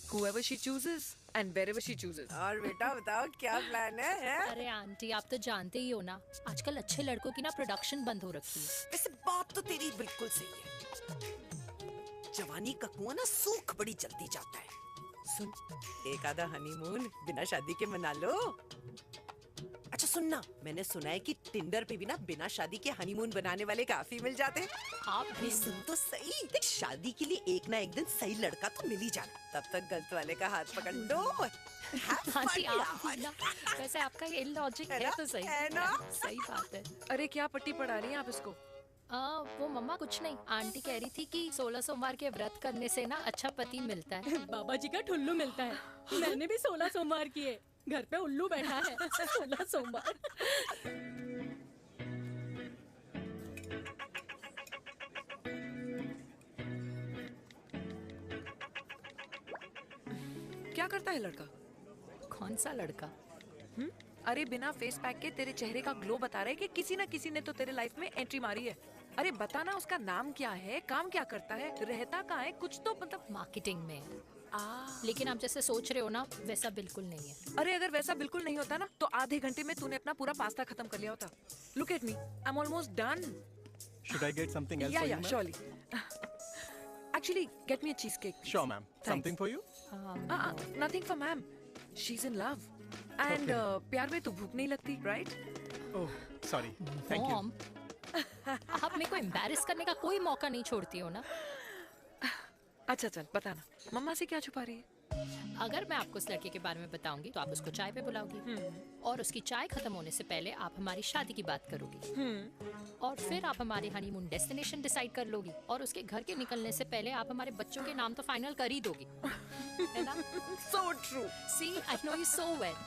Whoever she chooses and wherever she chooses. और बेटा बताओ क्या प्लान है? अरे आंटी, आप तो जानते ही हो ना, आजकल अच्छे लड़कों की ना प्रोडक्शन बंद हो रखी है. वैसे बात तो तेरी बिल्कुल सही है. जवानी का कुआं ना सूख बड़ी जल्दी जाता है. सुन, एक आधा हनीमून बिना शादी के मना लो. अच्छा सुनना, मैंने सुना है कि टिंडर पे भी ना बिना शादी के हनीमून बनाने वाले काफी मिल जाते हैं. आप भी सुन तो सही. देख, शादी के लिए एक ना एक दिन सही लड़का तो मिल ही जाना. तब तक गलत वाले का हाथ पकड़ लो. आंटी आप भी ना, वैसे आपका ये लॉजिक है तो सही है ना. सही बात है. अरे क्या पट्टी पढ़ा रही हैं आप इसको? वो मम्मा कुछ नहीं. आंटी कह रही थी कि 16 सोमवार के व्रत करने से ना अच्छा पति मिलता है. बाबा जी का ठुल्लू मिलता है. मैंने भी 16 सोमवार किए. घर पे उल्लू बैठा है. 16 सोमवार. क्या करता है लड़का? कौन सा लड़का? अरे बिना फेस पैक के तेरे चेहरे का ग्लो बता रहा है कि किसी ना किसी ने तो तेरे लाइफ में एंट्री मारी है. अरे बताना, उसका नाम क्या है, काम क्या करता है, रहता कहाँ है, कुछ तो मतलब. मार्केटिंग में. लेकिन आप जैसे सोच रहे हो ना, वैसा बिल्कुल नहीं है. अरे अगर वैसा बिल्कुल नहीं होता ना, तो आधे घंटे में तूने अपना पूरा पास्ता खत्म कर लिया होता. Look at me, I am almost done. Should I get something else Yeah, for yeah, you, surely. Actually, get me a cheesecake. Sure, ma'am. Something for you? Nothing for ma'am. She's in love. And प्यार में तो भूख नहीं लगती, right? Oh, sorry. Thank you. Mom, आप मेरे को embarrass करने का कोई मौका नहीं छोड़ती हो ना. अच्छा चल बताना, मम्मा से क्या छुपा रही है? अगर मैं आपको उस लड़के के बारे में बताऊंगी तो आप उसको चाय पे बुलाओगी. और उसकी चाय खत्म होने से पहले आप हमारी शादी की बात करोगी. और फिर आप हमारे हनीमून डेस्टिनेशन डिसाइड कर लोगी. और उसके घर के निकलने से पहले आप हमारे बच्चों के नाम तो फाइनल कर ही दोगी. है ना? So true. See, I know you so well.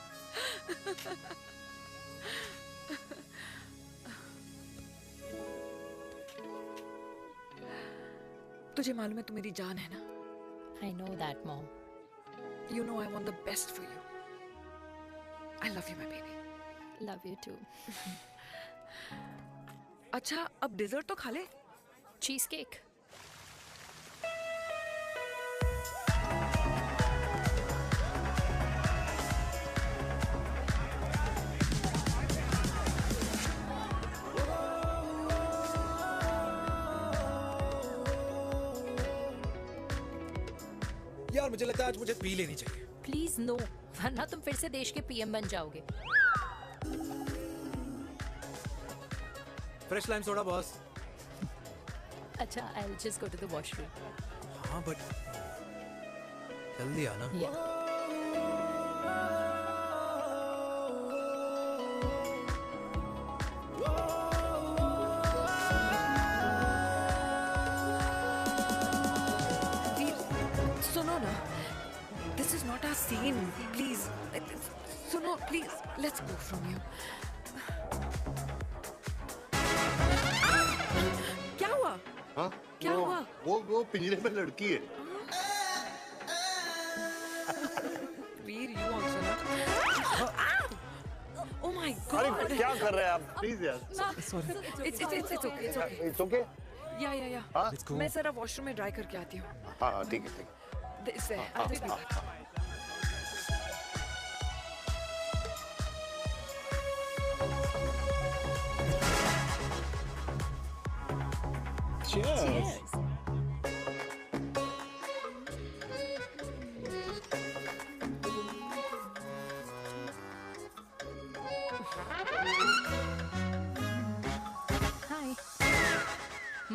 तुझे मालूम है तू मेरी जान है ना? I know that, Mom. You know I want the best for you. I love you, my baby. Love you too. अच्छा, अब डेजर्ट तो खा ले. Cheese cake. यार मुझे लगता है आज मुझे पी लेनी चाहिए. प्लीज नो, वरना तुम फिर से देश के पीएम बन जाओगे. Fresh lime soda boss. अच्छा, I'll just go to the washroom. हाँ बट जल्दी आना. सुनो ना, this is not our scene. Please, सुनो please. Let's go from here. क्या हुआ? हाँ? क्या हुआ? वो पिंजरे में लड़की है. वीर, you also ना. Oh my God. अरे क्या कर रहे हैं आप? Please यार. It's okay. It's okay. Yeah. हाँ? मैं जरा वॉशरूम में ड्राई करके आती हूँ. हाँ ठीक है. This है. I'll be back. Cheers.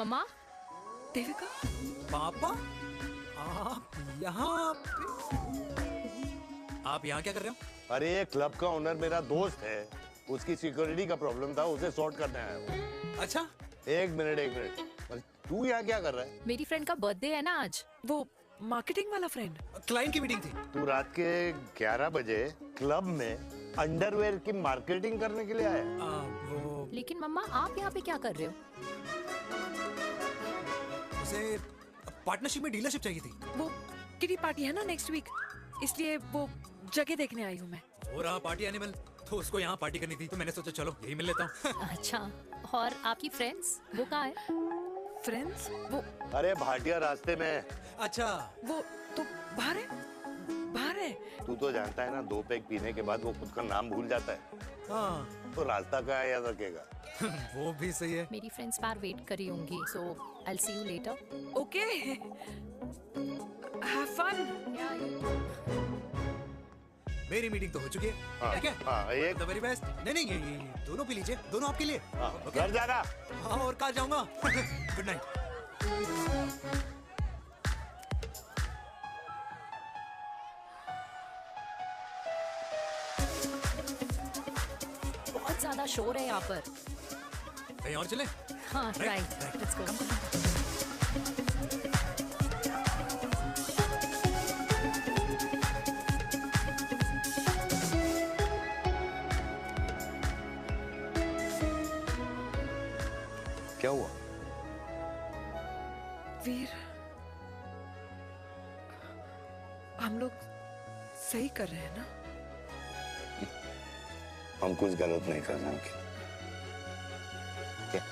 मम्मा। देविका। पापा आप यहाँ क्या कर रहे हो? अरे ये क्लब का ओनर मेरा दोस्त है, उसकी सिक्योरिटी का प्रॉब्लम था, उसे सॉर्ट करने आया हूँ। अच्छा। एक मिनट तू यहाँ क्या कर रहा है? मेरी फ्रेंड का बर्थडे है ना आज। वो मार्केटिंग वाला फ्रेंड। क्लाइंट की मीटिंग थी। तू रात के 11 बजे क्लब में अंडरवेयर की मार्केटिंग करने के लिए आया? लेकिन मम्मा आप यहाँ पे क्या कर रहे हो? उसे पार्टनरशिप में डीलरशिप चाहिए थी। वो किटी पार्टी है ना नेक्स्ट वीक, इसलिए वो जगह देखने आई हूँ मैं। हो रहा पार्टी एनिमल, तो उसको यहाँ पार्टी करनी थी, तो मैंने सोचा चलो यही मिल लेता हूँ। अच्छा, और आपकी फ्रेंड्स वो कहाँ है? फ्रेंड्स वो अरे भाटिया रास्ते में। अच्छा। वो तो बाहर है, बाहर है। तू तो जानता है ना, 2 पैक पीने के बाद वो खुद का नाम भूल जाता है। हाँ। तो रास्ता कहाँ याद रखेगा? वो भी सही है। मेरी फ्रेंड्स बाहर वेट कर रही होंगी, so I will see you later. Okay, have fun. मेरी मीटिंग तो हो चुकी है। हाँ, क्या? हाँ, एक द वेरी बेस्ट। नहीं ये दोनों पी लीजिए, दोनों आपके लिए। घर जाना। हाँ, और कहाँ जाऊंगा? Good night. बहुत ज्यादा शोर है यहाँ पर। कहीं और चले? हाँ, राइट, लेट्स गो। क्या हुआ? वीर, हम लोग सही कर रहे हैं ना? हम कुछ गलत नहीं कर रहे हैं। क्या?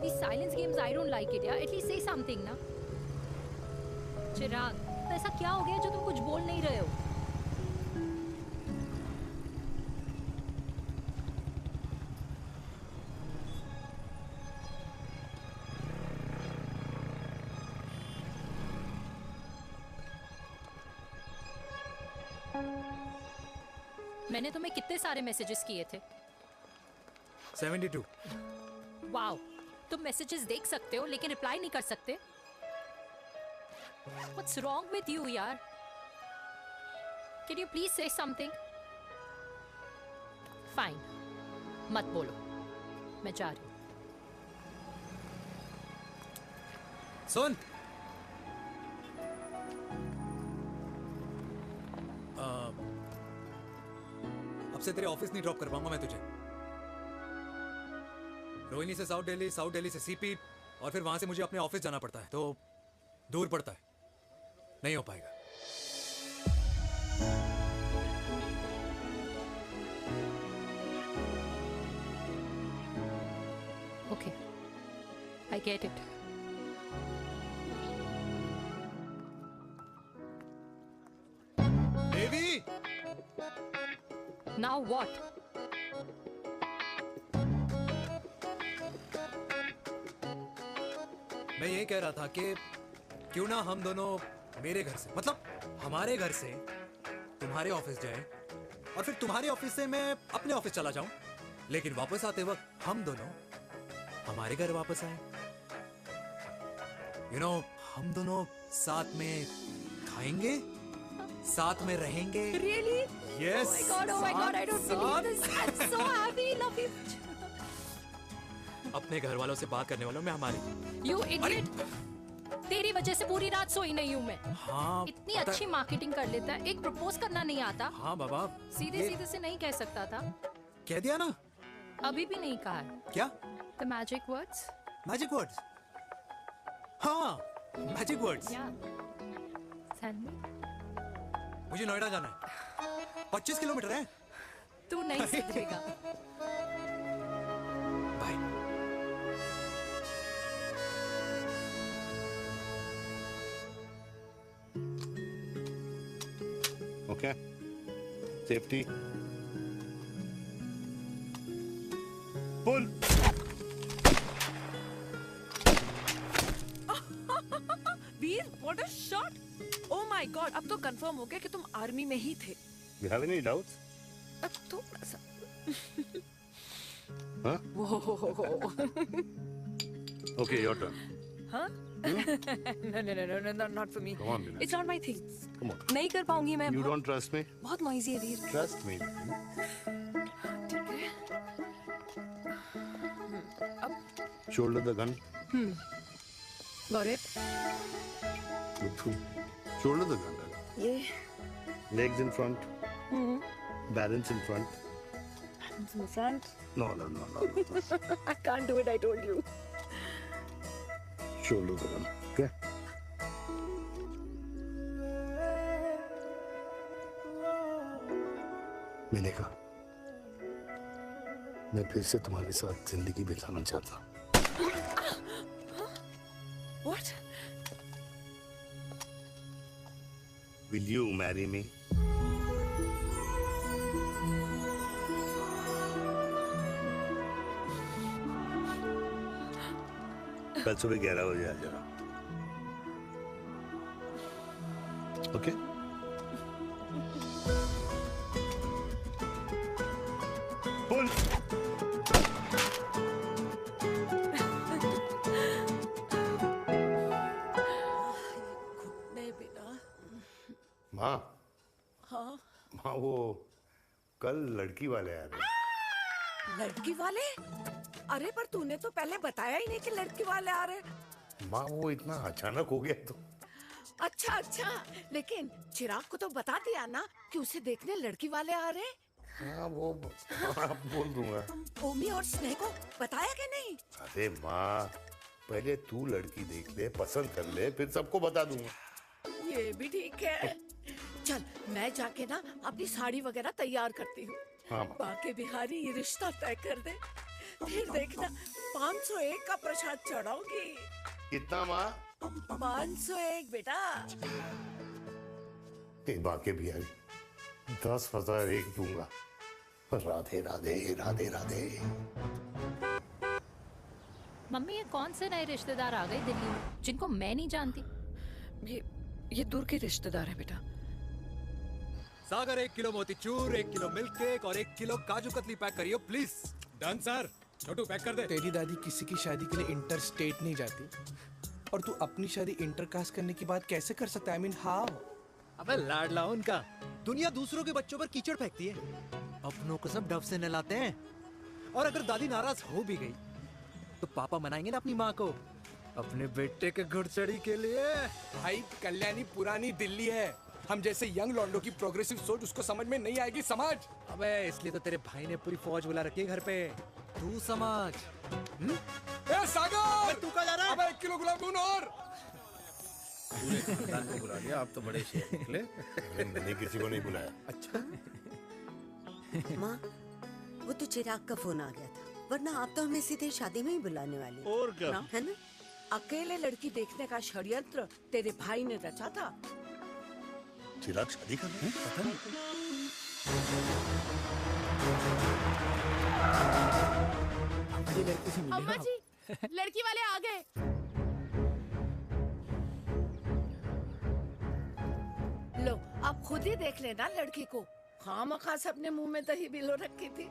These silence games, I don't like it, यार. At least say something, ना. चिराग, तो ऐसा क्या हो गया जो तुम कुछ बोल नहीं रहे हो? मैंने तुम्हें कितने सारे मैसेजेस किए थे? 72। वाओ, तुम मैसेजेस देख सकते हो लेकिन रिप्लाई नहीं कर सकते? What's wrong with you, यार? Can you please say something? Fine, मत बोलो, मैं जा रही हूँ। सुन, अब से तेरे ऑफिस नहीं ड्रॉप कर पाऊंगा मैं तुझे। रोहिणी से साउथ दिल्ली से सीपी, और फिर वहां से मुझे अपने ऑफिस जाना पड़ता है, तो दूर पड़ता है, नहीं हो पाएगा। Okay, I get it. Devi! Now what? मैं ये कह रहा था कि क्यों ना हम दोनों मेरे घर से, मतलब हमारे घर से तुम्हारे ऑफिस जाएं, और फिर तुम्हारे ऑफिस से मैं अपने ऑफिस चला जाऊं, लेकिन वापस आते वक्त हम दोनों हमारे घर वापस आए। यू नो, हम दोनों साथ में खाएंगे, साथ में रहेंगे। Really? Yes. Oh my God, I don't believe this. I'm so happy, love you. अपने घर वालों से बात करने वालों में हमारी। You idiot. तेरी वजह से पूरी रात सोई नहीं हूँ मैं। हाँ, इतनी अच्छी मार्केटिंग कर लेता है, एक प्रपोज करना नहीं आता। हाँ बाबा, सीधे से नहीं कह सकता था। कह दिया ना, अभी भी नहीं कहा है। क्या? The magic words? Magic words? हाँ, मैजिक वर्ड्स। Tell me. मुझे नोएडा जाना है। 25 किलोमीटर है। तू नहीं सीखेगा। Okay. Safety. Pull. Veer, what a shot! Oh my God, अब तो कंफर्म हो गया कि तुम आर्मी में ही थे। You have any doubts? अब थोड़ा सा। Huh? Whoa. Okay, your turn. हाँ? No, not for me. Come on, Meena. It's not my thing. Come on. नहीं कर पाऊंगी मैं। You don't trust me? बहुत noisy है वीर। Trust me. Shoulder the gun. Got it. Look through. Shoulder the gun. ये। Legs in front. Balance in front. Hands in front. No. I can't do it. I told you. Shoulder the gun. Okay. मैंने कहा मैं फिर से तुम्हारे साथ जिंदगी बिताना चाहता हूँ। What? Will you marry me? कल सुबह 11 बजे आ जाना। ओके? पुल। माँ, हाँ माँ वो कल लड़की वाले आ रहे हैं। लड़की वाले? अरे पर तूने तो पहले बताया ही नहीं कि लड़की वाले आ रहे। माँ वो इतना अचानक हो गया तो। अच्छा, लेकिन चिराग को तो बता दिया ना कि उसे देखने लड़की वाले आ रहे। हाँ वो बोल दूंगा। ओमी और स्नेह को बताया कि नहीं? अरे माँ पहले तू लड़की देख ले, पसंद कर ले, फिर सबको बता दूंगा। ये भी ठीक है। चल मैं जाके ना अपनी साड़ी वगैरह तैयार करती हूँ। हाँ, बाकी बिहारी ये रिश्ता तय कर दे, फिर देखना 501 का प्रसाद चढ़ाऊंगी। कितना माँ? 501 बेटा। बाकी बिहारी 10,001 दूंगा। राधे राधे राधे राधे। मम्मी ये कौन से नए रिश्तेदार आ गए दिल्ली में जिनको मैं नहीं जानती? ये दूर के रिश्तेदार है बेटा। सागर 1 किलो मोतीचूर, 1 किलो मिल्क केक और 1 किलो काजू कतली पैक करियो please. Done sir. Chhotu pack कर दे। तेरी दादी किसी की शादी के लिए इंटर स्टेट नहीं जाती और तू अपनी शादी इंटर कास्ट करने की बात कैसे कर सकता है? I mean how? अबे लाडला उनका। दुनिया दूसरों के बच्चों पर कीचड़ फेंकती है, अपनों को सब डब से नहलाते हैं। और अगर दादी नाराज हो भी गई तो पापा मनाएंगे ना अपनी माँ को अपने बेटे के घुड़चढ़ी के लिए। भाई कल्याणी पुरानी दिल्ली है, हम जैसे यंग लॉन्डो की प्रोग्रेसिव सोच उसको समझ में नहीं आएगी। समझ? अबे इसलिए तो तेरे भाई ने पूरी फौज बुला रखी है घर पे, तू समझ। ए सागर, तू कहाँ जा रहा है? अबे 1 किलो गुलाब जामुन और। पूरे खानदान को बुला लिया, आप तो बड़े शेर निकले। मैंने किसी को नहीं बुलाया। अच्छा माँ, वो तो चिराग का फोन आ गया था, वरना आप तो हमें सीधे शादी में ही बुलाने वाले। और क्या? है ना? अकेले लड़की देखने का षड्यंत्र तेरे भाई ने रचा था। चिराग शादी कर रहे हैं? पता नहीं। अम्मा जी, लड़की वाले आ गए। लो अब खुद ही देख लेना लड़की को। खामखा से अपने मुंह में दही बिलो रखी थी।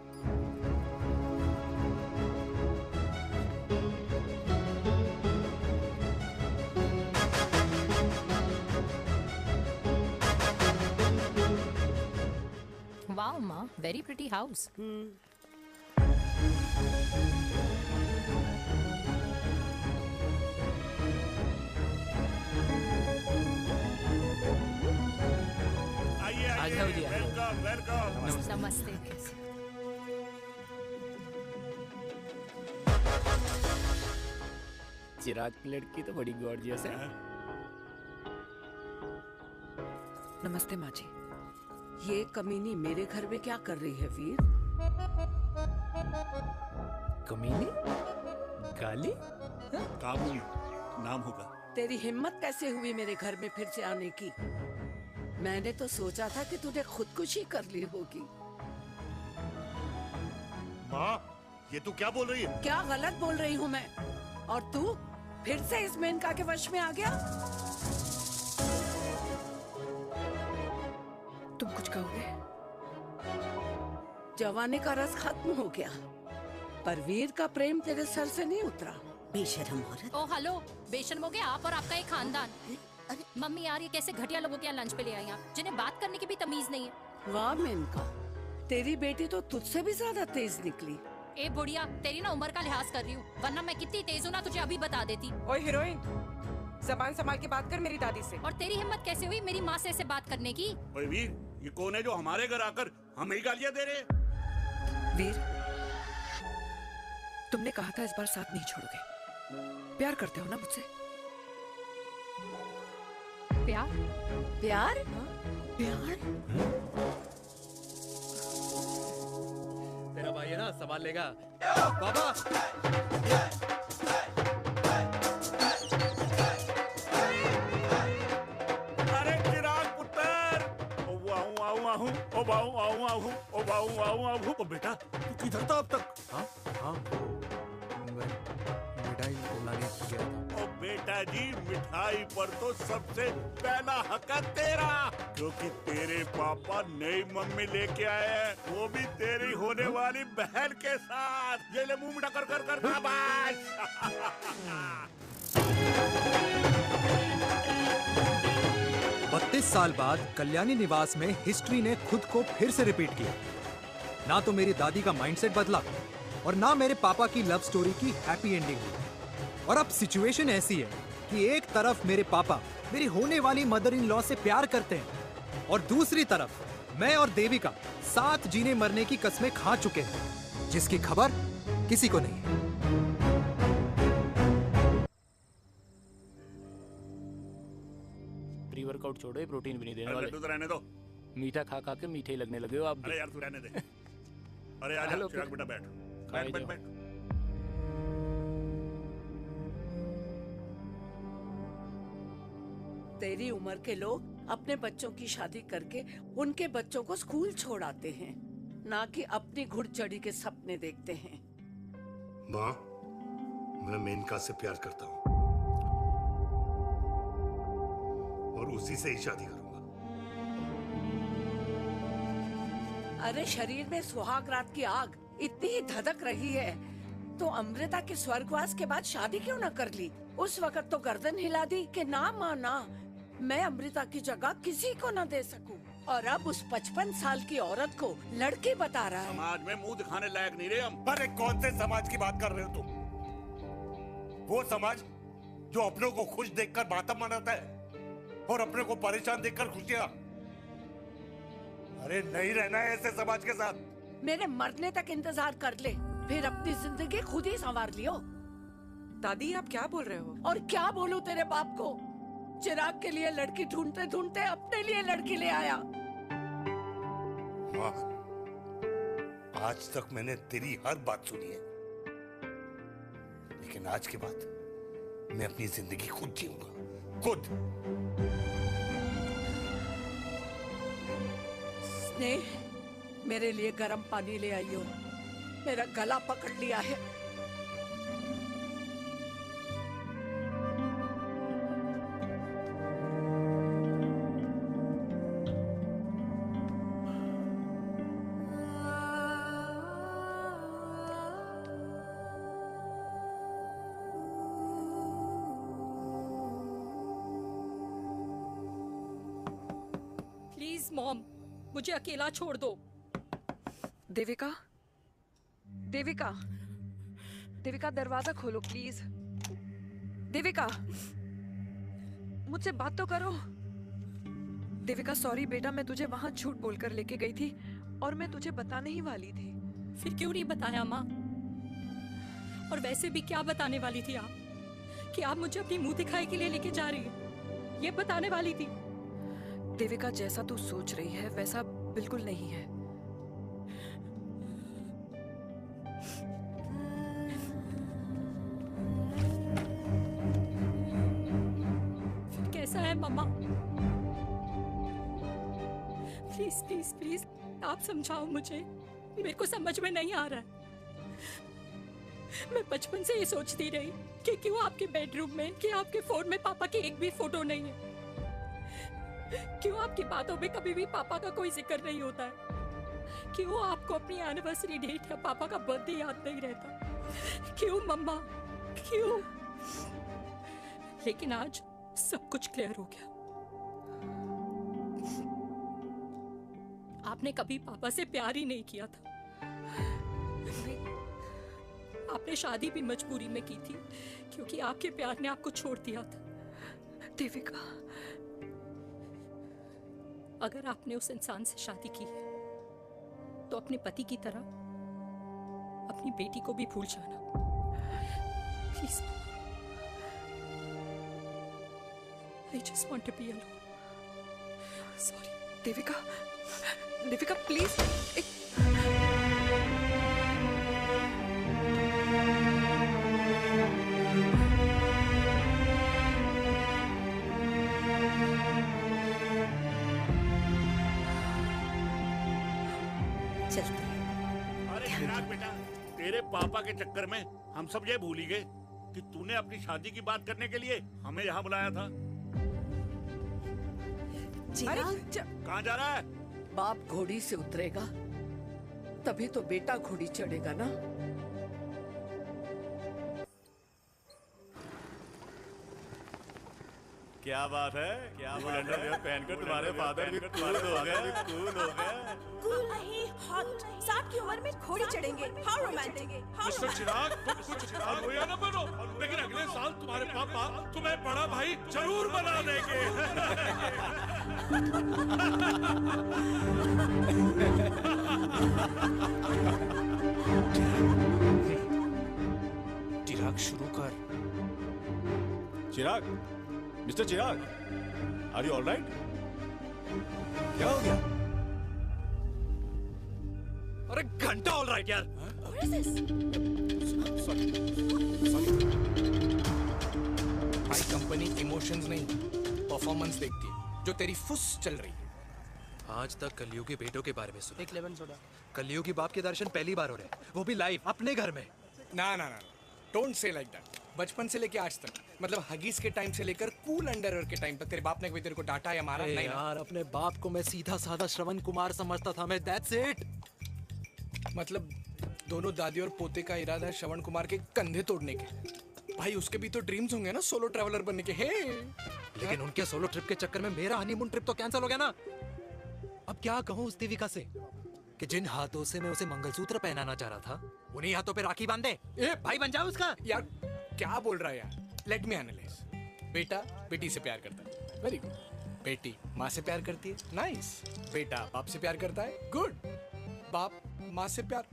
वाओ माँ, वेरी प्रिटी हाउस। आइए आ जाओ जी, आ जाओ। Welcome welcome. नमस्ते। चिराग की लड़की तो बड़ी गॉर्जियस है। नमस्ते माँ जी। ये कमीनी मेरे घर में क्या कर रही है वीर? कमीनी? गाली? काबू नाम होगा। तेरी हिम्मत कैसे हुई मेरे घर में फिर से आने की? मैंने तो सोचा था कि तूने खुदकुशी कर ली होगी। माँ, ये तू क्या बोल रही है? क्या गलत बोल रही हूँ मैं? और तू फिर से इस मेनका के वश में आ गया? तुम कुछ कहोगे? जवानी का रस खत्म हो गया, पर वीर का प्रेम तेरे सर से नहीं उतरा। बेशरम औरत। ओ हेलो, बेशर्म हो गए आप और आपका एक खानदान। मम्मी यार, ये कैसे घटिया लोगों के यहाँ लंच पे ले आई आप, जिन्हें बात करने की भी तमीज नहीं है। वाह मेनका, तेरी बेटी तो तुझसे भी ज्यादा तेज निकली। ए बुढ़िया, तेरी ना उम्र का लिहाज कर रही हूँ, वरना मैं कितनी तेज हूँ ना तुझे अभी बता देती। ओए हीरोइन, जबान संभाल के बात कर मेरी दादी से। और तेरी हिम्मत कैसे हुई मेरी माँ से ऐसे बात करने की? ओए वीर, ये कौन है जो हमारे घर आकर हमें ही गालियां दे रहे? वीर, तुमने कहा था इस बार साथ नहीं छोड़ोगे। प्यार करते हो ना मुझसे? प्यार? प्यार? प्यार? तेरा भाई है ना, संभाल लेगा। बाबा! अरे चिराग पुत्र! ओ वाहू आऊ आहू, ओ वाहू आऊ आहू, ओ वाहू आऊ आहू। ओ बेटा, तू किधर था अब तक? हाँ हाँ, मिठाई लाने गया था। ओ बेटा जी, मिठाई पर तो सबसे पहला हक है तेरा, क्योंकि तेरे पापा नई मम्मी लेके आए हैं, वो भी तेरी होने वाली बहन के साथ। ये ले मुंह मीठा कर कर कर शाबाश। 32 साल बाद कल्याणी निवास में हिस्ट्री ने खुद को फिर से रिपीट किया। ना तो मेरी दादी का माइंडसेट बदला और ना मेरे पापा की लव स्टोरी की हैप्पी एंडिंग हुई। और अब सिचुएशन ऐसी है कि एक तरफ मेरे पापा मेरी होने वाली मदर इन लॉ से प्यार करते हैं और दूसरी तरफ मैं और देविका साथ जीने मरने की कस्में खा चुके हैं, जिसकी खबर किसी को नहीं है। प्री वर्कआउट छोड़ो, ये प्रोटीन भी नहीं देने अरे वाले। तू तो रहने दो। मीठा खा खा के मीठे ही लगने लगे हो आप भी। अरे यार तू रहने दे। अरे आजा हेलो, चिराग बेटा, बैठ खाए बैठ बैठ जाओ। बैठ। तेरी उम्र के लोग अपने बच्चों की शादी करके उनके बच्चों को स्कूल छोड़ आते हैं, ना कि अपनी घुड़चढ़ी के सपने देखते हैं। माँ, मैं मेनका से प्यार करता हूँ और उसी से ही शादी करूंगा। अरे शरीर में सुहाग रात की आग इतनी ही धधक रही है तो अमृता के स्वर्गवास के बाद शादी क्यों न कर ली? उस वक्त तो गर्दन हिला दी कि ना माना, मैं अमृता की जगह किसी को न दे सकूं। और अब उस 55 साल की औरत को लड़की बता रहा है। समाज में मुंह दिखाने लायक नहीं रहे हम। अरे कौन से समाज की बात कर रहे हो तुम? वो समाज जो अपनों को खुश देखकर मातम मनाता है और अपने को परेशान देखकर खुशियां। अरे नहीं रहना है ऐसे समाज के साथ। मेरे मरने तक इंतजार कर ले, फिर अपनी जिंदगी खुद ही संवार लियो। दादी, आप क्या बोल रहे हो? और क्या बोलूं तेरे बाप को? चिराग के लिए लड़की ढूंढते ढूंढते अपने लिए लड़की ले आया। माँ, आज तक मैंने तेरी हर बात सुनी है, लेकिन आज के बाद मैं अपनी जिंदगी खुद जीऊंगा, खुद। स्नेह, मेरे लिए गर्म पानी ले आइयो, मेरा गला पकड़ लिया है। प्लीज मॉम, मुझे अकेला छोड़ दो। देविका, देविका, देविका दरवाजा खोलो प्लीज। देविका, मुझसे बात तो करो। देविका सॉरी बेटा, मैं तुझे वहां झूठ बोलकर लेके गई थी और मैं तुझे बताने ही वाली थी। फिर क्यों नहीं बताया माँ? और वैसे भी क्या बताने वाली थी आप? कि आप मुझे अपनी मुंह दिखाई के लिए लेके जा रही हैं। ये बताने वाली थी। देविका, जैसा तू सोच रही है वैसा बिल्कुल नहीं है। फिर कैसा है मम्मा? प्लीज प्लीज प्लीज आप समझाओ मुझे, मेरे को समझ में नहीं आ रहा है। मैं बचपन से ये सोचती रही कि क्यों आपके बेडरूम में, कि आपके फोन में पापा की एक भी फोटो नहीं है, क्यों आपकी बातों में कभी भी पापा का कोई जिक्र नहीं होता है, क्यों आपको अपनी एनिवर्सरी डेट या पापा का बर्थडे याद नहीं रहता, क्यों मम्मा, क्यों? लेकिन आज सब कुछ क्लियर हो गया। आपने कभी पापा से प्यार ही नहीं किया था। आपने शादी भी मजबूरी में की थी क्योंकि आपके प्यार ने आपको छोड़ दिया था। देविका, अगर आपने उस इंसान से शादी की है तो अपने पति की तरह अपनी बेटी को भी भूल जाना please. I just want to be alone. Sorry, Devika, Devika please. अरे चिराग बेटा, तेरे पापा के चक्कर में हम सब ये भूल ही गए कि तूने अपनी शादी की बात करने के लिए हमें यहाँ बुलाया था। कहाँ जा रहा है? बाप घोड़ी से उतरेगा तभी तो बेटा घोड़ी चढ़ेगा ना। क्या बात है, क्या अंडरवियर पहनकर तुम्हारे फादर भी कूल हो गए, कूल हो गए। कूल नहीं, हॉट। 60 की उम्र में घोड़ी चढ़ेंगे, हाउ रोमांटिक। मिस्टर चिराग, तुम कुछ अलगोया न बनो, लेकिन अगले साल तुम्हारे पापा तुम्हें बड़ा भाई जरूर बना देंगे। चिराग शुरू कर। Chirag, mister Chirag, are you alright? क्या हो गया? अरे घंटा ऑलराइट यार। भाई कंपनी इमोशंस नहीं परफॉर्मेंस देखती है, जो तेरी फुस चल रही है। आज तक कलयुगी बेटों के बारे में सुना। एक लेमन सोडा। कलयुगी बाप के दर्शन पहली बार हो रहे हैं, वो भी लाइव अपने घर में। ना ना ना, डोंट से लाइक दैट। बचपन से लेके आज तक, मतलब हगीज के टाइम से लेकर कूल अंडरवेयर के टाइम तक तेरे बाप ने कभी तेरे को डांटा या मारा? नहीं यार, अपने बाप को मैं सीधा साधा श्रवण कुमार समझता था मैं, दैट्स इट। मतलब दोनों दादी और पोते का इरादा है श्रवण कुमार के कंधे तोड़ने के। भाई उसके भी तो ड्रीम्स होंगे ना सोलो ट्रैवलर बनने के। हे लेकिन उनके सोलो ट्रिप के चक्कर में मेरा हनीमून ट्रिप तो कैंसिल हो गया ना। अब क्या कहूँ उस देविका से कि जिन हाथों से मैं उसे मंगलसूत्र पहनाना चाह रहा था, उन्हीं हाथों पे राखी बांध दे। ए भाई बन जाओ उसका। यार क्या बोल रहा है यार? Let me analyse. बेटा बेटी से प्यार करता है, वेरी गुड। बेटी माँ से प्यार करती है, नाइस। बेटा बाप से प्यार करता है, गुड। बाप माँ से प्यार।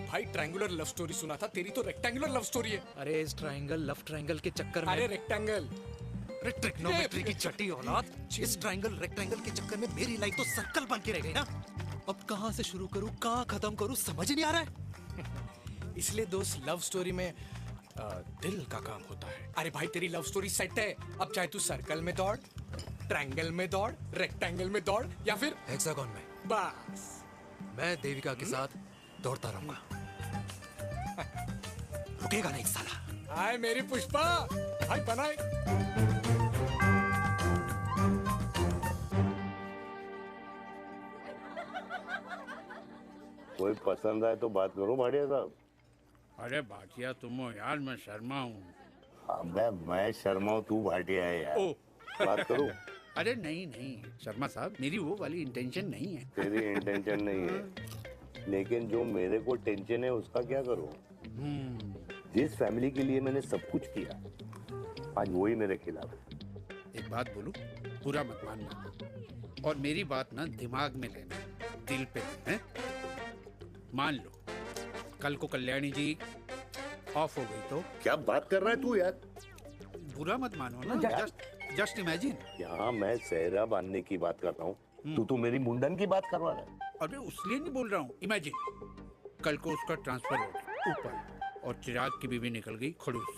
भाई ट्रायंगुलर लव स्टोरी सुना था, तेरी तो रेक्टेंगुलर लव स्टोरी है। अरे इस ट्रायंगल लव ट्रायंगल के चक्कर में, अरे रेक्टेंगल, अरे ट्रिग्नोमेट्री की छठी औलाद, इस ट्रायंगल रेक्टेंगल के चक्कर में मेरी लाइफ तो सर्कल बन के रह गई ना। अब कहाँ से शुरू करूँ, कहाँ खत्म करूँ, समझ ही नहीं आ रहा है। इसलिए दोस्त लव स्टोरी में दिल का काम होता है। अरे भाई तेरी लव स्टोरी सेट है, अब चाहे तू सर्कल में दौड़, ट्रायंगल में दौड़, रेक्टेंगल में दौड़ या फिर हेक्सागोन में। बस मैं देविका के साथ दौड़ता रहूंगा, रुकेगा नहीं साला। हाय मेरी पुष्पा, हाय बनाए। कोई पसंद आए तो बात करो भाटिया साहब। अरे भाटिया तुम हो यार, मैं शर्मा हूँ। अबे मैं शर्मा हूँ, तू भाटिया है यार। बात करो। अरे नहीं नहीं शर्मा साहब, मेरी वो वाली इंटेंशन नहीं है। तेरी इंटेंशन नहीं है, लेकिन जो मेरे को टेंशन है उसका क्या करूँ? जिस फैमिली के लिए मैंने सब कुछ किया, आज वही मेरे खिलाफ है। एक बात बोलूं, बुरा मत मानना, और मेरी बात ना दिमाग में लेना, दिल पे है। मान लो कल को कल्याणी जी ऑफ हो गई तो? क्या बात कर रहा है तू यार? बुरा मत मानो ना, जस्ट इमेजिन। यहाँ मैं सेहरा बांधने की बात कर रहा हूँ, तू मेरी मुंडन की बात करवा रहा है। अबे उसलिए नहीं बोल रहा हूँ, इमेजिन कल को उसका ट्रांसफर हो गया ऊपर और चिराग की बीवी निकल गई खड़ूस,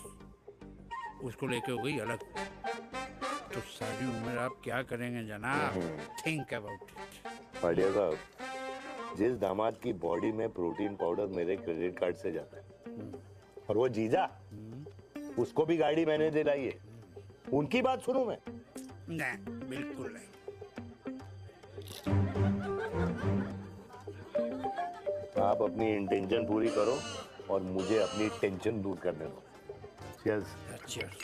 उसको लेके हो गई अलग, तो सारी उम्र आप क्या करेंगे जनाब? Think about it. बढ़िया साहब, जिस दामाद की बॉडी में प्रोटीन पाउडर मेरे क्रेडिट कार्ड से जाता है, और वो जीजा, उसको भी गाड़ी मैंने दिलाई है, उनकी बात सुनूं मैं? नहीं, बिल्कुल नहीं। आप अपनी इंटेंशन पूरी करो और मुझे अपनी टेंशन दूर करने दो। चीयर्स। चीयर्स।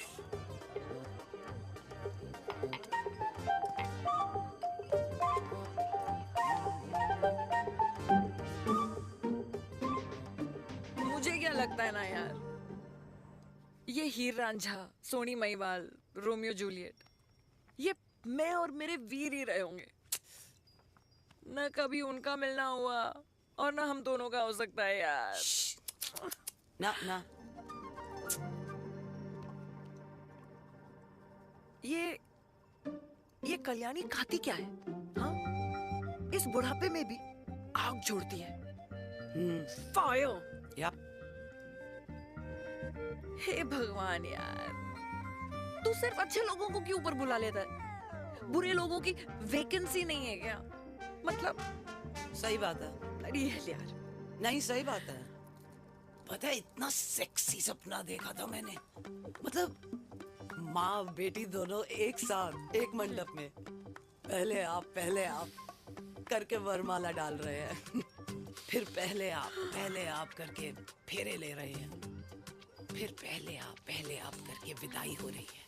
मुझे क्या लगता है ना यार, ये हीर रांझा, सोनी महिवाल, रोमियो जूलियट, ये मैं और मेरे वीर ही रहे होंगे। न कभी उनका मिलना हुआ और ना हम दोनों का हो सकता है यार। ना ना, ये कल्याणी खाती क्या है? हाँ, इस बुढ़ापे में भी आग छोड़ती है। फायर। या हे भगवान यार, तू सिर्फ अच्छे लोगों को क्यों ऊपर बुला लेता है? बुरे लोगों की वैकेंसी नहीं है क्या? मतलब सही बात है। अरे यार, नहीं सही बात है। पता है इतना सेक्सी सपना देखा था मैंने, मतलब माँ बेटी दोनों एक साथ एक मंडप में, पहले आप करके वरमाला डाल रहे हैं, फिर पहले आप करके फेरे ले रहे हैं, फिर पहले आप करके विदाई हो रही है,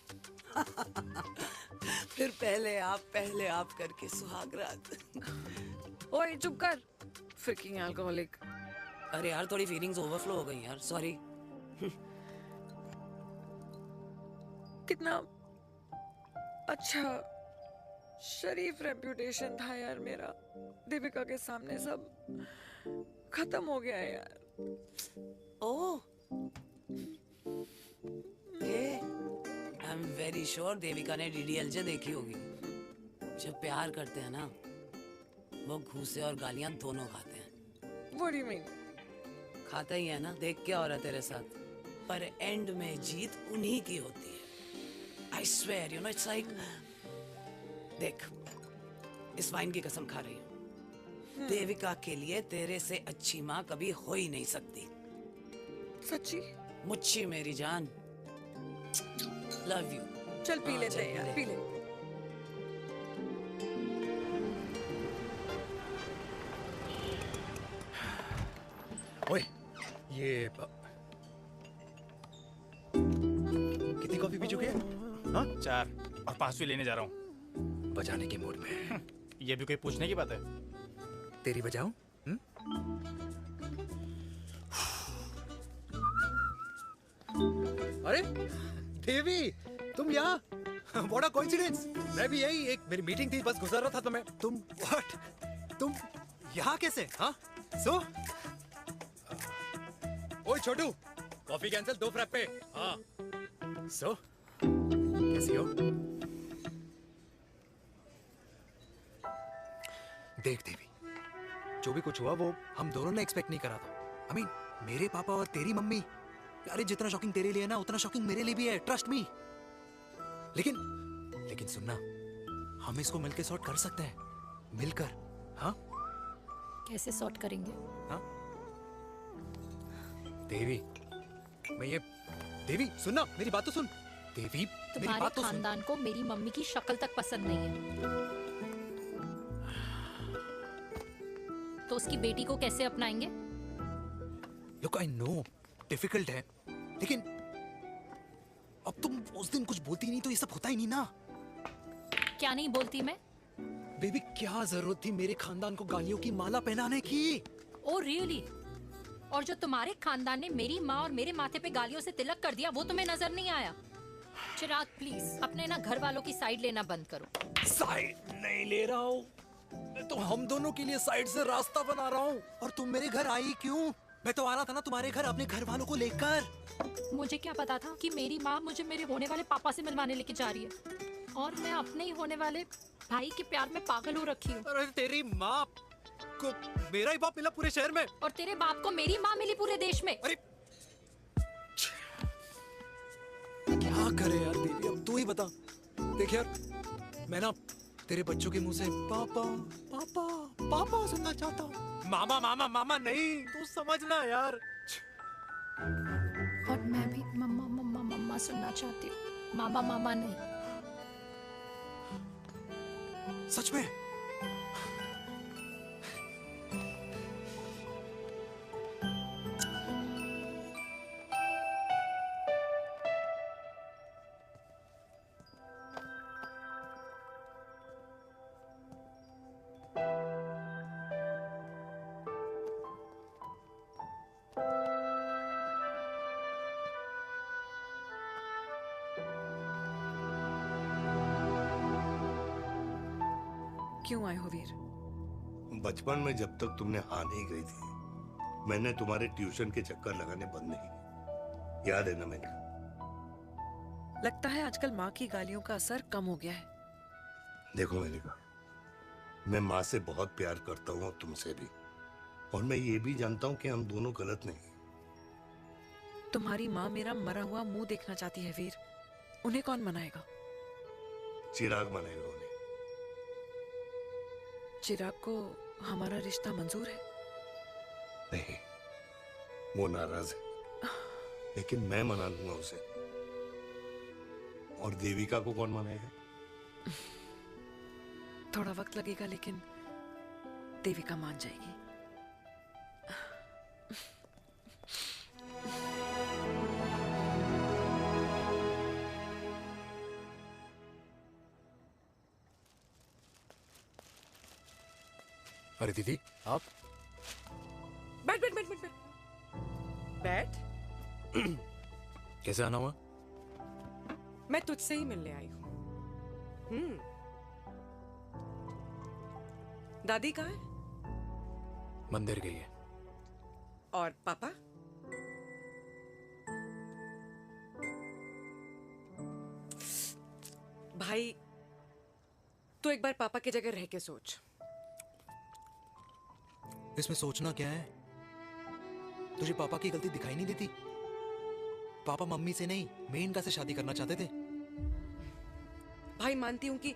फिर पहले आप करके सुहाग रात। ओए चुप कर, फ्रिकिंग अल्कोहलिक। अरे यार थोड़ी फीलिंग्स ओवरफ्लो हो गई यार, सॉरी। कितना अच्छा शरीफ रेप्यूटेशन था यार मेरा, दीपिका के सामने सब खत्म हो गया है यार। Oh, I am very sure Devika ने डीडीएलजे देखी होगी। जब प्यार करते हैं ना, वो घूसे और गालियां दोनों खाते हैं। What do you mean? खाता ही है ना, देख क्या हो रहा है तेरे साथ, पर एंड में जीत उन्हीं की होती है। I swear, you know, it's like, देख, इस वाइन की कसम खा रही हूँ, देविका के लिए तेरे से अच्छी माँ कभी हो ही नहीं सकती। सच्ची? मुच्छी मेरी जान, लव यू। चल पी लेते हैं यार, पी ले। ओए, ये कितनी कॉफी पी चुके हैं? हाँ? 4 और 5वीं लेने जा रहा हूँ। बजाने के मूड में। ये भी कोई पूछने की बात है? तेरी बजाऊं? अरे देवी, तुम यहाँ? What a coincidence! मैं भी यही, एक मेरी मीटिंग थी, बस गुजर रहा था तो मैं, तुम यहाँ कैसे? हाँ? सो? ओए छोटू, कॉफी कैंसिल, 2 फ्रैप्पे। हाँ। सो? कैसी हो? देख देवी, जो भी कुछ हुआ वो हम दोनों ने एक्सपेक्ट नहीं करा था। I mean, मेरे पापा और तेरी मम्मी, अरे जितना शॉकिंग तेरे लिए है ना, उतना शॉकिंग मेरे लिए भी है, ट्रस्ट मी। लेकिन सुनना, हम इसको मिलकर सॉर्ट कर सकते हैं, मिलकर। हाँ? कैसे सॉर्ट करेंगे? हाँ? देवी, देवी सुनना, मेरी बात तो सुन। देवी, मेरी बात तो सुन। खानदान को मेरी मम्मी की शक्ल तक पसंद नहीं है, तो उसकी बेटी को कैसे अपनाएंगे? Look, I know, डिफिकल्ट है, लेकिन अब तुम उस दिन कुछ बोलती नहीं तो ये सब होता ही नहीं ना। क्या नहीं बोलती मैं? बेबी, क्या जरूरत थी मेरे खानदान को गालियों की माला पहनाने की? Oh really? और जो तुम्हारे खानदान ने मेरी माँ और मेरे माथे पे गालियों से तिलक कर दिया, वो तुम्हें नजर नहीं आया? चिराग प्लीज अपने ना घर वालों की साइड लेना बंद करो। साइड नहीं ले रहा हूँ, मैं तो हम दोनों के लिए साइड से रास्ता बना रहा हूँ। और तुम मेरे घर आई क्यों? मैं तो आ रहा था ना तुम्हारे घर अपने घर वालों को लेकर। मुझे क्या पता था कि मेरी माँ मुझे मेरे होने वाले पापा से मिलवाने लेके जा रही है, और मैं अपने ही होने वाले भाई के प्यार में पागल हो रखी हूँ। अरे तेरी माँ को मेरा ही बाप मिला पूरे शहर में, और तेरे बाप को मेरी माँ मिली पूरे देश में। अरे क्या करे यार देवी, अब तू ही बता। देख यार, मैं ना तेरे बच्चों के मुंह से पापा पापा पापा सुनना चाहता हूँ। मामा मामा मामा नहीं, तू समझना यार। और मैं भी मम्मा मम्मा मम्मा सुनना चाहती हूँ, मामा मामा नहीं। सच में? क्यों आए हो वीर? बचपन में जब तक तुमने हाँ नहीं गई थी, मैंने तुम्हारे ट्यूशन के चक्कर लगाने बंद नहीं किए। याद है ना मैंने? लगता है आजकल माँ की गालियों का असर कम हो गया है। देखो मेरिका, मैं माँ से बहुत प्यार करता हूँ और तुमसे भी, और मैं ये भी जानता हूँ कि हम दोनों गलत नहीं। तुम्हारी माँ मेरा मरा हुआ मुंह देखना चाहती है वीर। उन्हें कौन मनाएगा? चिराग मनाएगा उन्हें। चिराग को हमारा रिश्ता मंजूर है? नहीं, वो नाराज है, लेकिन मैं मना लूंगा उसे। और देविका को कौन मनाएगा? थोड़ा वक्त लगेगा, लेकिन देविका मान जाएगी। अरे दीदी, आप बैठ बैठ बैठ बैठ बैठ बैठ। कैसे आना हुआ? मैं तुझसे ही मिलने आई हूँ। दादी कहाँ है? मंदिर गई है। और पापा? भाई, तू एक बार पापा की जगह रह के सोच। इसमें सोचना क्या है? तुझे पापा की गलती दिखाई नहीं देती? पापा मम्मी से नहीं, मेनका से शादी करना चाहते थे। भाई, मानती हूं कि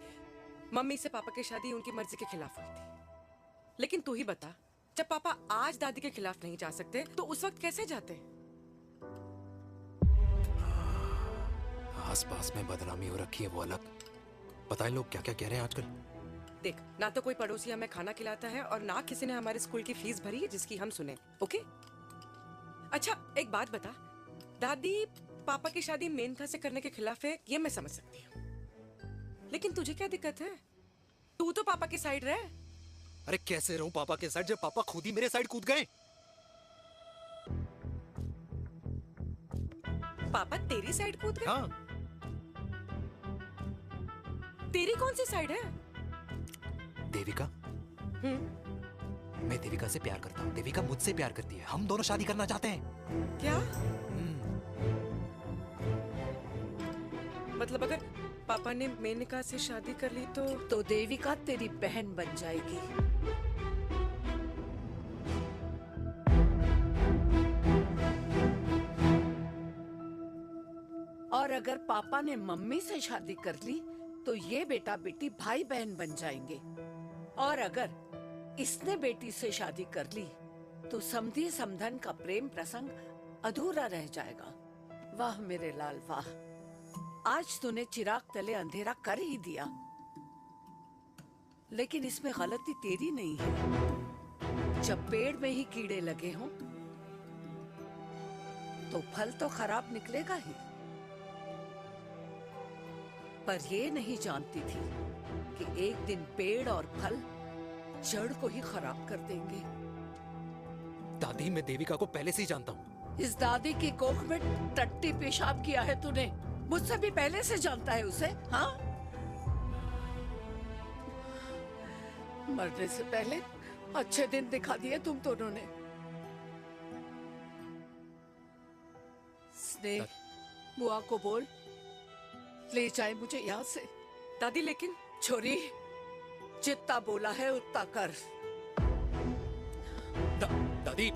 मम्मी से पापा की शादी उनकी मर्जी के खिलाफ हुई थी, लेकिन तू ही बता, जब पापा आज दादी के खिलाफ नहीं जा सकते तो उस वक्त कैसे जाते? आसपास में बदनामी हो रखी है, वो अलग। पता है लोग क्या क्या कह रहे हैं आजकल? देख, ना तो कोई पड़ोसी हमें खाना खिलाता है और ना किसी ने हमारे स्कूल की फीस भरी है जिसकी हम सुने। ओके? अच्छा, एक बात बता, दादी पापा की शादी मेनका से करने के खिलाफ है, ये मैं समझ सकती हूँ, लेकिन तुझे क्या दिक्कत है? तू तो पापा की साइड रहे। अरे कैसे रहूं पापा के साइड जब पापा खुद ही मेरे साइड कूद गए? पापा तेरी साइड कूद गए? हाँ। तेरी कौन सी साइड है? देविका। मैं देविका से प्यार करता हूँ, देविका मुझसे प्यार करती है, हम दोनों शादी करना चाहते हैं। क्या? मतलब अगर पापा ने मेनका से शादी कर ली तो देविका तेरी बहन बन जाएगी। और अगर पापा ने मम्मी से शादी कर ली तो ये बेटा बेटी भाई बहन बन जाएंगे। और अगर इसने बेटी से शादी कर ली तो समधी समधन का प्रेम प्रसंग अधूरा रह जाएगा। वाह मेरे लाल वाह, आज तूने चिराग तले अंधेरा कर ही दिया, लेकिन इसमें गलती तेरी नहीं है। जब पेड़ में ही कीड़े लगे हों तो फल तो खराब निकलेगा ही। पर ये नहीं जानती थी कि एक दिन पेड़ और फल जड़ को ही खराब कर देंगे। दादी, मैं देविका को पहले से ही जानता हूँ। इस दादी की कोख में टट्टी पेशाब किया है तूने, मुझसे भी पहले से जानता है उसे। हाँ, मरने से पहले अच्छे दिन दिखा दिए तुम दोनों ने। स्नेह बुआ को बोल ले जाए मुझे यहाँ से। दादी लेकिन छोरी जितना बोला है उतना कर। दादी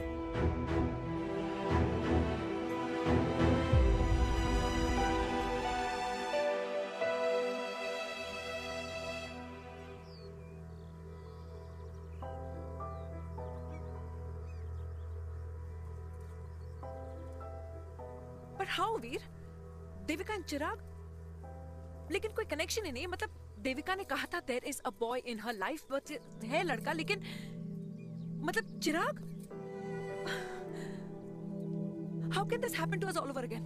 पर हाउ वीर? देविका एंड चिराग, लेकिन कोई कनेक्शन ही नहीं। मतलब देविका ने कहा था there is a boy in her life, but है लड़का, लेकिन मतलब Chirag, how can this happen to us all over again?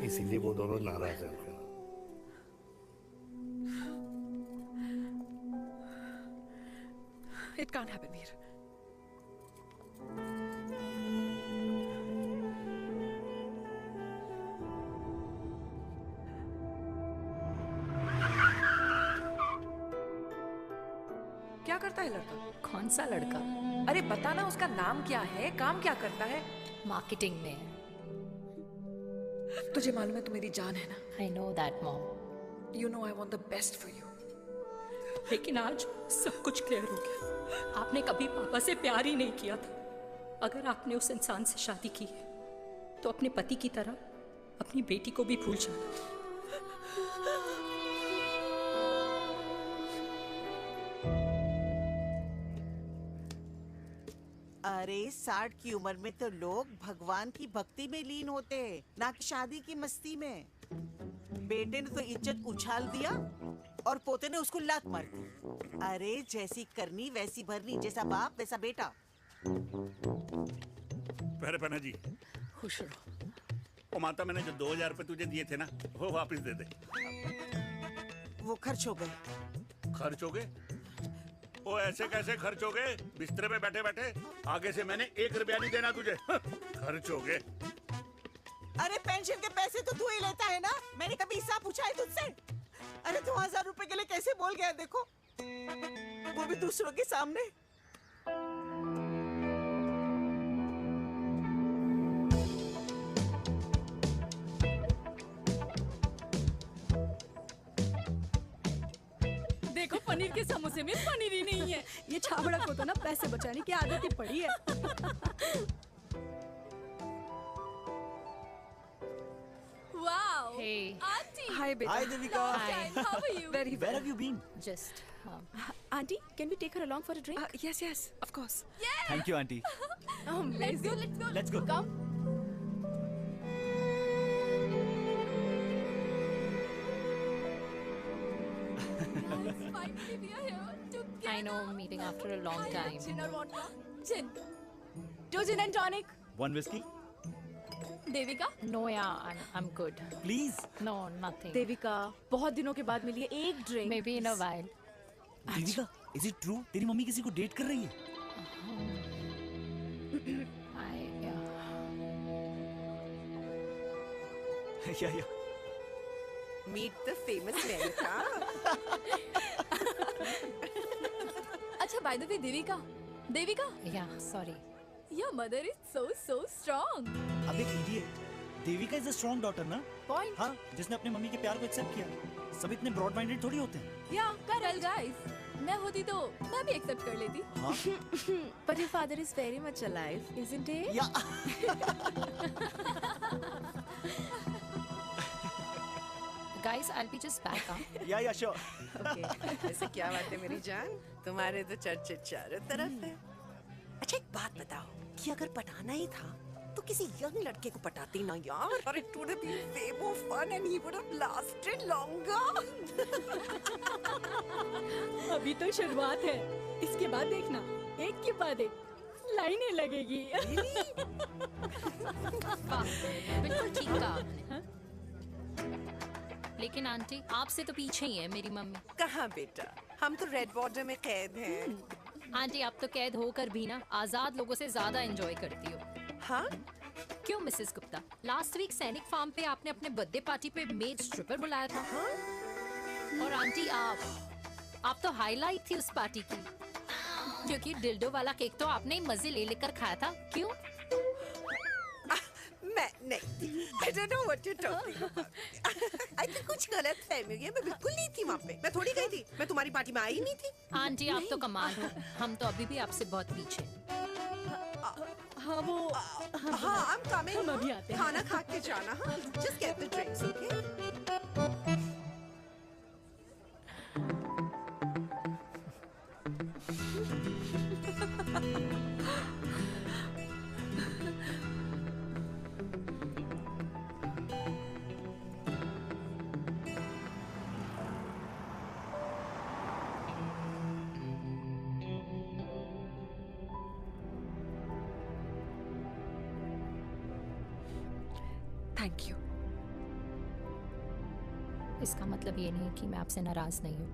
इसीलिए वो दोनों नाराज हैं। It can't happen Veer. क्या करता है लड़का? कौन सा लड़का? अरे बताना, उसका नाम क्या है, काम क्या करता है? मार्केटिंग में है। तुझे मालूम है तू मेरी जान है ना? I know that mom. You know I want the best for you. लेकिन आज सब कुछ क्लियर हो गया। आपने कभी पापा से प्यार ही नहीं किया था। अगर आपने उस इंसान से शादी की है तो अपने पति की तरह अपनी बेटी को भी भूल जाना। अरे 60 की उम्र में तो लोग भगवान की भक्ति में लीन होते हैं, ना कि शादी की मस्ती में। बेटे ने तो इज्जत उछाल दिया और पोते ने उसको लात मार दी। अरे जैसी करनी वैसी भरनी, जैसा बाप वैसा बेटा। पहले पहना जी खुश रहो। ओ माता, मैंने जो 2000 रुपए तुझे दिए थे ना, वो वापस दे दे। वो खर्च हो गए। खर्च हो गए? ओ ऐसे कैसे खर्च हो गए? बिस्तर पे बैठे बैठे। आगे से मैंने 1 रुपया नहीं देना तुझे। खर्च हो गए। अरे पेंशन के पैसे तो तू ही लेता है ना, मैंने कभी हिसाब पूछा है तुझसे? अरे 2000 रुपए के लिए कैसे बोल गया देखो, वो भी दूसरों के सामने। देखो पनीर के समोसे में पनीर ही नहीं है। ये छाबड़ा को तो ना पैसे बचाने की आदत ही पड़ी है। Wow! Hey. Auntie! Hi, beta. Hi, Devika. Hi. How are you? Very Where well. have you been? Just. Auntie, can we take her along for a drink? Yes, yes, of course. Thank you, auntie. Let's go, let's go. Let's go. Come. Finally, we are here together. I know, meeting after a long time. Gin or vodka? Gin. 2 gin and tonic. One whiskey, Devika? No, yeah, I'm good. please. No, nothing. Devika बहुत दिनों के बाद मिली है, एक drink. Maybe in a while. Devika, is it true? तेरी mummy किसी को date कर रही है? Yeah. Meet the famous America. Acha, by the way, Devika. Devika? Yeah, sorry. Your mother is so strong. अब एक idiot. Devika is a strong daughter ना? Point. हाँ, जिसने अपने मम्मी के प्यार को एक्सेप्ट किया। सब इतने ब्रॉड माइंडेड थोड़ी होते हैं। Yeah, well, guys. मैं होती तो मैं भी एक्सेप्ट कर लेती। हाँ? But your father is very much alive, isn't he? Yeah. Guys, I'll be just back, huh? Yeah, sure. Okay. ऐसे क्या बात है मेरी जान, तुम्हारे तो चर्चे चारों तरफ है। अच्छा एक बात बताओ कि अगर पटाना ही था तो किसी यंग लड़के को पटाती ना यार। और it would have been way more fun and he would have lasted longer. अभी तो शुरुआत है, इसके बाद देखना एक के बाद एक लाइनें लगेगी। बिल्कुल ठीक कहा आपने। लेकिन आंटी आपसे तो पीछे ही है मेरी मम्मी। कहाँ बेटा, हम तो रेड बॉर्डर में कैद हैं। आंटी आप तो कैद होकर भी ना आजाद लोगों से ज्यादा एंजॉय करती हो। हाँ? क्यों मिसेस गुप्ता, लास्ट वीक सैनिक फार्म पे आपने अपने बर्थडे पार्टी पे मेड स्ट्रिपर बुलाया था। हाँ? और आंटी आप तो हाईलाइट थी उस पार्टी की, क्योंकि डिल्डो वाला केक तो आपने ही मजे ले लेकर खाया था। क्यों? मैं नहीं, I don't know what you're talking about. I think कुछ गलत फहमी हुई है, मैं बिल्कुल नहीं थी वहाँ पे, मैं थोड़ी गई थी, मैं तुम्हारी पार्टी में आई नहीं थी। आंटी आप तो कमाल हो, हम तो अभी भी आपसे बहुत पीछे। हाँ वो हाँ I'm coming, हम अभी आते हैं, खाना खा के जाना, हाँ just get the drinks, okay? Thank you. इसका मतलब ये नहीं कि मैं आपसे नाराज नहीं हूँ।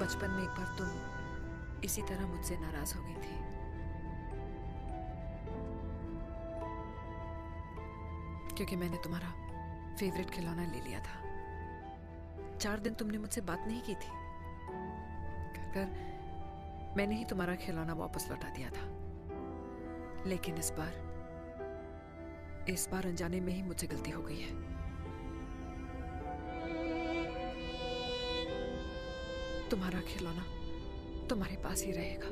बचपन में एक बार तुम इसी तरह मुझसे नाराज हो गई थी। क्योंकि मैंने तुम्हारा फेवरेट खिलौना ले लिया था। 4 दिन तुमने मुझसे बात नहीं की थी। कर मैंने ही तुम्हारा खिलौना वापस लौटा दिया था। लेकिन इस बार अनजाने में ही मुझसे गलती हो गई है। तुम्हारा खिलौना तुम्हारे पास ही रहेगा।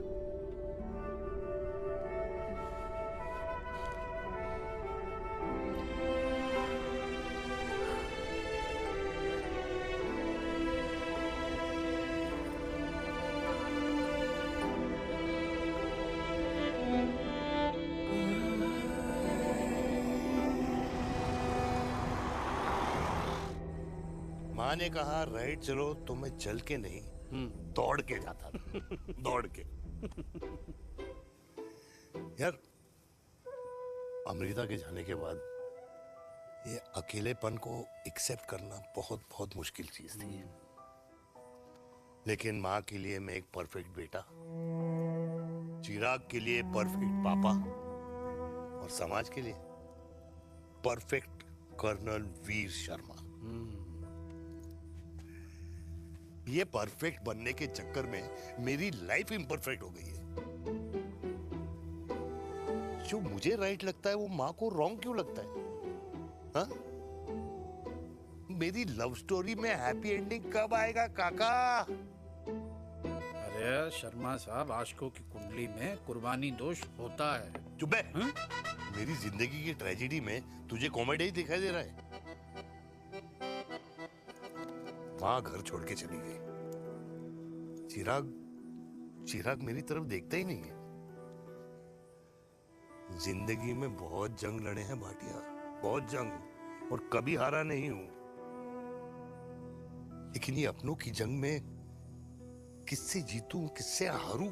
माँ ने कहा राइट चलो तो मैं चल के नहीं दौड़ के जाता था। दौड़ के। यार अमृता के जाने के बाद ये अकेलेपन को एक्सेप्ट करना बहुत बहुत मुश्किल चीज थी। लेकिन माँ के लिए मैं एक परफेक्ट बेटा, चिराग के लिए परफेक्ट पापा और समाज के लिए परफेक्ट कर्नल वीर शर्मा। ये परफेक्ट बनने के चक्कर में मेरी लाइफ इम्परफेक्ट हो गई है। जो मुझे राइट लगता है वो माँ को रॉन्ग क्यों लगता है? हाँ? मेरी लव स्टोरी में हैप्पी एंडिंग कब आएगा काका? अरे शर्मा साहब, आशिकों की कुंडली में कुर्बानी दोष होता है। चुप है। मेरी जिंदगी की ट्रेजेडी में तुझे कॉमेडी ही दिखाई दे रहा है। माँ घर छोड़ के चली गई। चिराग मेरी तरफ देखता ही नहीं है। जिंदगी में बहुत जंग लड़े हैं भाटिया, बहुत जंग, और कभी हारा नहीं हूं। लेकिन ये अपनों की जंग में किससे जीतूं किससे हारूं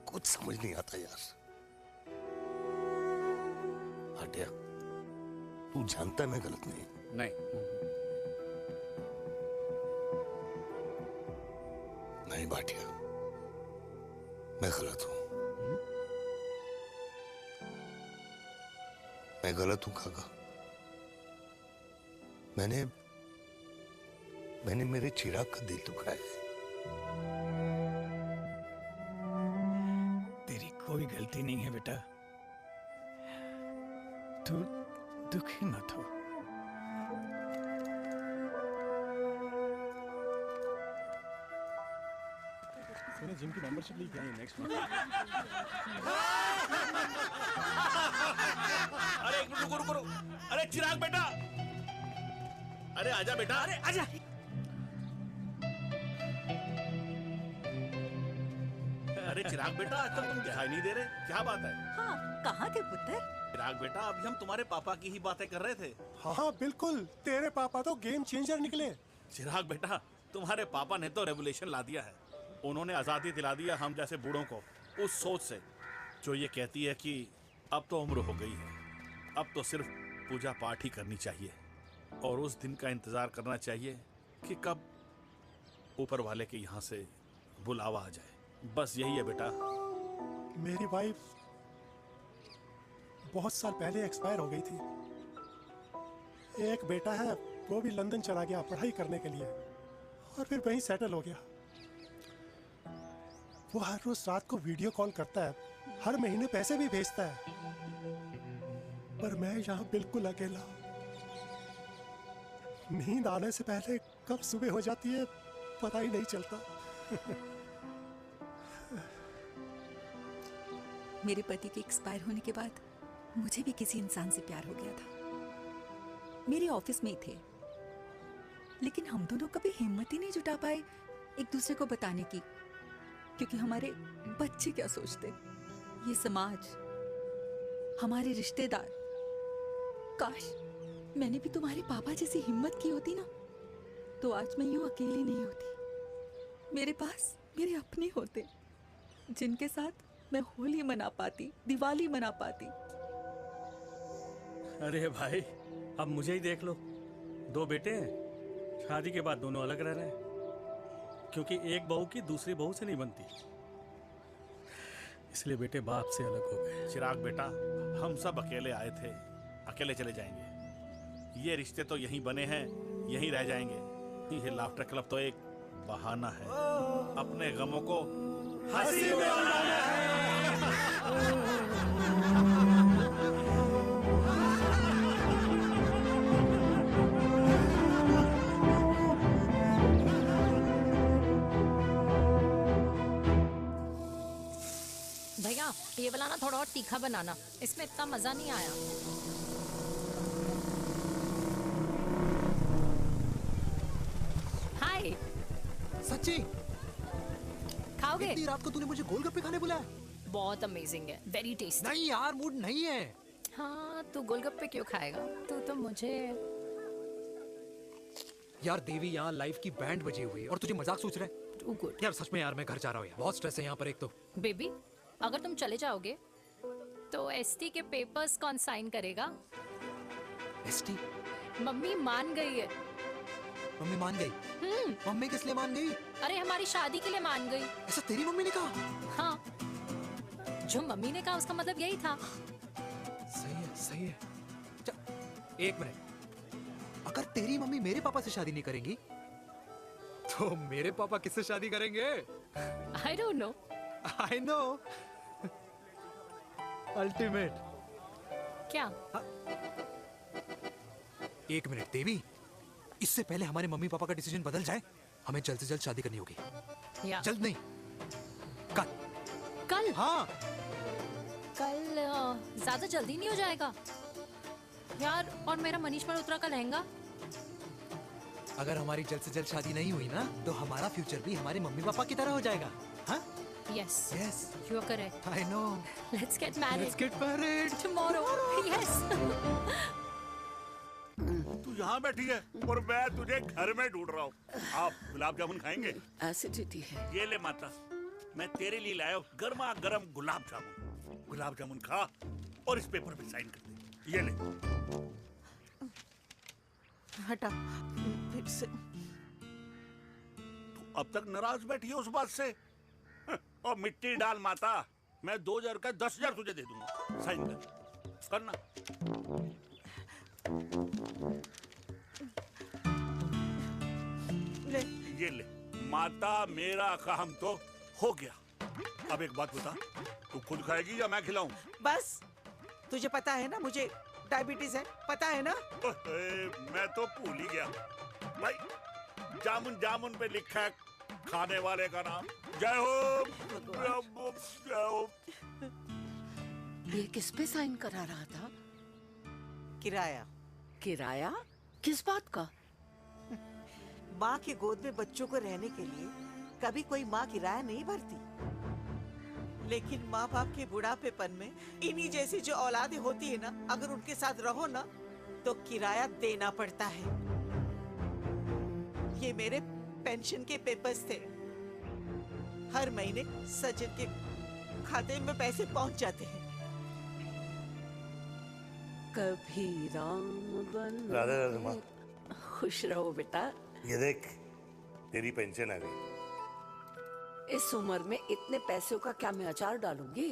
कुछ समझ नहीं आता यार। भाटिया तू जानता है मैं गलत नहीं। नहीं भाटिया, मैं गलत हूं। मैं गलत हूं काका। मैंने मेरे चिराग का दिल दुखाया है। तेरी कोई गलती नहीं है बेटा, तू दुखी मत हो। जिम की मेंबरशिप ली क्या है नेक्स्ट मंथ? अरे एक मिनट रुको। अरे चिराग बेटा, अरे आजा बेटा, अरे आजा। अरे चिराग बेटा, आजकल तुम दिखाई नहीं दे रहे, क्या बात है? हाँ, कहाँ थे पुत्र? चिराग बेटा, अभी हम तुम्हारे पापा की ही बातें कर रहे थे। हाँ बिल्कुल, तेरे पापा तो गेम चेंजर निकले। चिराग बेटा, तुम्हारे पापा ने तो रेवोल्यूशन ला दिया है। उन्होंने आज़ादी दिला दिया हम जैसे बूढ़ों को उस सोच से जो ये कहती है कि अब तो उम्र हो गई है, अब तो सिर्फ पूजा पाठ ही करनी चाहिए और उस दिन का इंतज़ार करना चाहिए कि कब ऊपर वाले के यहाँ से बुलावा आ जाए। बस यही है बेटा। मेरी वाइफ बहुत साल पहले एक्सपायर हो गई थी। एक बेटा है, वो भी लंदन चला गया पढ़ाई करने के लिए और फिर वहीं सेटल हो गया। वो हर रोज रात को वीडियो कॉल करता है, हर महीने पैसे भी भेजता है, पर मैं यहाँ बिल्कुल अकेला हूँ। नींद आने से पहले कब सुबह हो जाती है पता ही नहीं चलता। मेरे पति के एक्सपायर होने के बाद मुझे भी किसी इंसान से प्यार हो गया था। मेरे ऑफिस में ही थे, लेकिन हम दोनों कभी हिम्मत ही नहीं जुटा पाए एक दूसरे को बताने की, क्योंकि हमारे बच्चे क्या सोचते, ये समाज, हमारे रिश्तेदार। काश मैंने भी तुम्हारे पापा जैसी हिम्मत की होती ना, तो आज मैं यूं अकेली नहीं होती। मेरे पास मेरे अपने होते, जिनके साथ मैं होली मना पाती, दिवाली मना पाती। अरे भाई, अब मुझे ही देख लो, 2 बेटे हैं, शादी के बाद दोनों अलग रह रहे हैं, क्योंकि एक बहू की दूसरी बहू से नहीं बनती, इसलिए बेटे बाप से अलग हो गए। चिराग बेटा, हम सब अकेले आए थे, अकेले चले जाएंगे। ये रिश्ते तो यहीं बने हैं, यहीं रह जाएंगे। ये लाफ्टर क्लब तो एक बहाना है, अपने गमों को हंसी में उड़ाना है। भैया ये वाला ना थोड़ा और तीखा बनाना, इसमें इतना मजा नहीं आया। हाय। सच्ची? खाओगे? इतनी रात को तूने मुझे गोलगप्पे खाने बुलाया? बहुत अमेजिंग है, वेरी टेस्टी। नहीं यार, मूड नहीं है। हाँ, तू गोलगप्पे क्यों खाएगा? तू तो मुझे। यार देवी, यहाँ लाइफ की बैंड बजी हुई है और तुझे मजाक सोच रहा है? Too good. यार सच में यार, मैं घर जा रहा हूँ यार, बहुत स्ट्रेस है यहाँ पर एक तो। बेबी, अगर तुम चले जाओगे तो एसटी के पेपर्स कौन साइन करेगा? एसटी? मम्मी मान गई है। मम्मी मान गई? मम्मी किस लिए मान गई? अरे हमारी शादी के लिए मान गई। ऐसा तेरी मम्मी ने कहा? हाँ, जो मम्मी ने कहा उसका मतलब यही था। सही है, सही है। एक मिनट, अगर तेरी मम्मी मेरे पापा से शादी नहीं करेंगी तो मेरे पापा किससे शादी करेंगे? I don't know. I know. Ultimate. क्या? एक मिनट देवी, इससे पहले हमारे मम्मी पापा का डिसीजन बदल जाए, हमें जल्द से जल्द शादी करनी होगी। जल्द नहीं, कल। कल? हाँ। कल ज्यादा जल्दी नहीं हो जाएगा यार? और मेरा मनीष मल्होत्रा का लहंगा? अगर हमारी जल्द से जल्द शादी नहीं हुई ना, तो हमारा फ्यूचर भी हमारे मम्मी पापा की तरह हो जाएगा। हाँ? Yes. Yes. You are correct. I know. Let's get married. Let's get married. Tomorrow. Yes. तू यहाँ बैठी है और मैं तुझे घर में ढूंढ रहा हूँ। आप गुलाब जामुन खाएंगे? एसिडिटी है। ये ले माता, मैं तेरे लिए लाया हूँ गर्मा गर्म गुलाब जामुन। गुलाब जामुन खा और इस पेपर पे साइन कर दे। ये ले। हटा फिर से। तू अब तक नाराज बैठी है उस बात से? और मिट्टी डाल माता, मैं 2000 का 10,000 तुझे दे दूंगा। साइन कर, करना। ले। ये ले माता, मेरा काम तो हो गया। अब एक बात बता, तू खुद खाएगी या मैं खिलाऊं? बस, तुझे पता है ना मुझे डायबिटीज है, पता है ना? मैं तो भूल ही गया भाई, जामुन जामुन पे लिखा है खाने वाले का नाम। जय हो, जय हो। ये किस पे साइन करा रहा था? किराया। किराया? किस बात का? माँ के गोद में बच्चों को रहने के लिए कभी कोई माँ किराया नहीं भरती, लेकिन माँ बाप के बुढ़ापेपन में इन्हीं जैसी जो औलादें होती है ना, अगर उनके साथ रहो ना तो किराया देना पड़ता है। ये मेरे पेंशन के पेपर्स थे, हर महीने सचिन के खाते में पैसे पहुंच जाते हैं। कभी राम बन राधे राधे माँ। खुश रहो बेटा। ये देख, तेरी पेंशन आ गई। इस उम्र में इतने पैसों का क्या मैं अचार डालूंगी?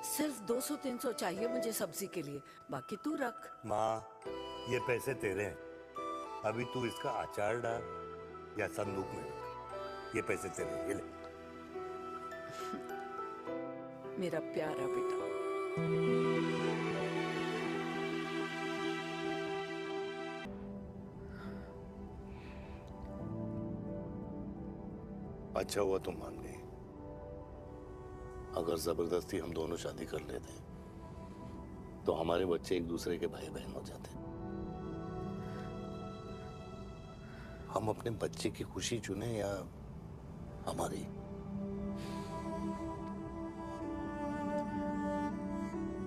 सिर्फ 200-300 चाहिए मुझे सब्जी के लिए, बाकी तू रख। माँ, ये पैसे तेरे हैं, अभी तू इसका अचार डाल या संदूक में रख। ये पैसे तेरे, ये ले। मेरा प्यारा बेटा। अच्छा हुआ तुम मान गई। अगर जबरदस्ती हम दोनों शादी कर लेते तो हमारे बच्चे एक दूसरे के भाई बहन हो जाते। हम अपने बच्चे की खुशी चुने या हमारी?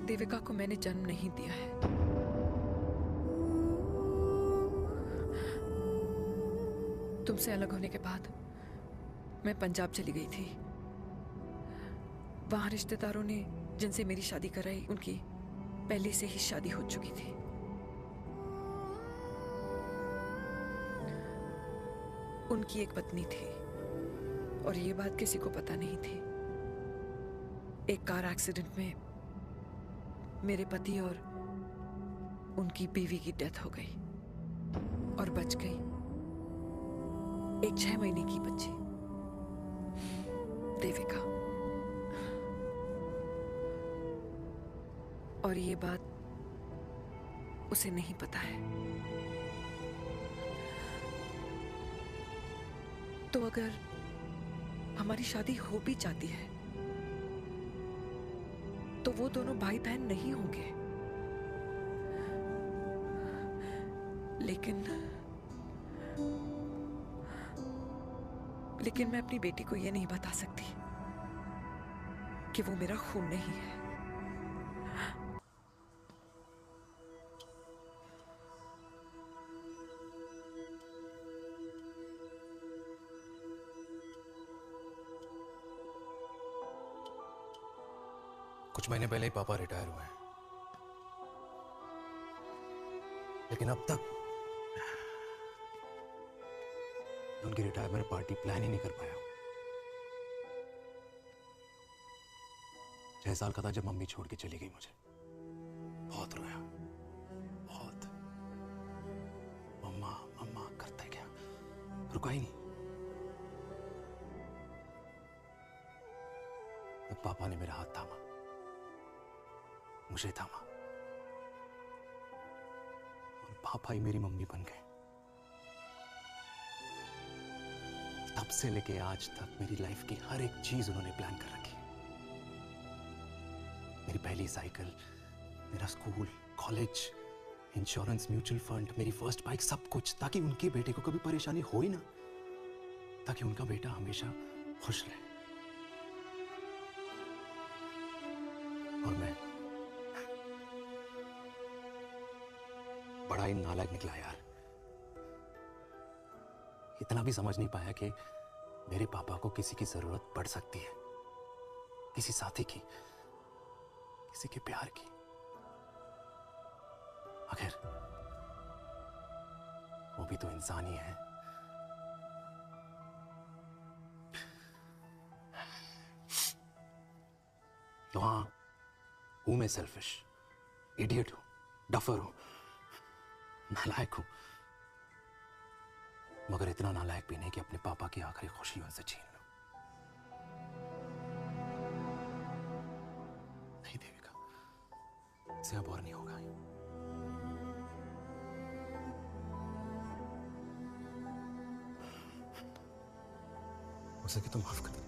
देविका को मैंने जन्म नहीं दिया है। तुमसे अलग होने के बाद मैं पंजाब चली गई थी। वहां रिश्तेदारों ने जिनसे मेरी शादी कराई उनकी पहले से ही शादी हो चुकी थी। उनकी एक पत्नी थी और ये बात किसी को पता नहीं थी। एक कार एक्सीडेंट में मेरे पति और उनकी बीवी की डेथ हो गई और बच गई एक 6 महीने की बच्ची देविका। और ये बात उसे नहीं पता है। तो अगर हमारी शादी हो भी जाती है तो वो दोनों भाई बहन नहीं होंगे। लेकिन मैं अपनी बेटी को ये नहीं बता सकती कि वो मेरा खून नहीं है। कुछ महीने पहले ही पापा रिटायर हुए हैं, लेकिन अब तक उनकी रिटायरमेंट पार्टी प्लान ही नहीं कर पाया। 6 साल का था जब मम्मी छोड़ के चली गई मुझे। बहुत रोया, बहुत। मम्मा मम्मा करता क्या, रुका ही नहीं। तब पापा ने मेरा हाथ थामा, मुझे थामा, और पापा ही मेरी मम्मी बन गए। तब से लेके आज तक मेरी लाइफ की हर एक चीज उन्होंने प्लान कर रखी। मेरी पहली साइकिल, मेरा school, college, insurance, mutual fund, मेरी फर्स्ट बाइक, सब कुछ, ताकि उनके बेटे को कभी परेशानी हो ही ना, ताकि उनका बेटा हमेशा खुश रहे। और मैं बड़ा ही नालायक निकला यार। इतना भी समझ नहीं पाया कि मेरे पापा को किसी की जरूरत पड़ सकती है, किसी साथी की, किसी के प्यार की। आखिर वो भी तो इंसान ही है। तो हाँ, हूं मैं सेल्फिश, इडियट हूं, डफर हूं, नालायक हूं, मगर इतना नालायक भी नहीं कि अपने पापा की आखिरी खुशी उनसे छीन लूं। नहीं देविका, इससे अब और नहीं होगा। हो सके तो माफ कर दो।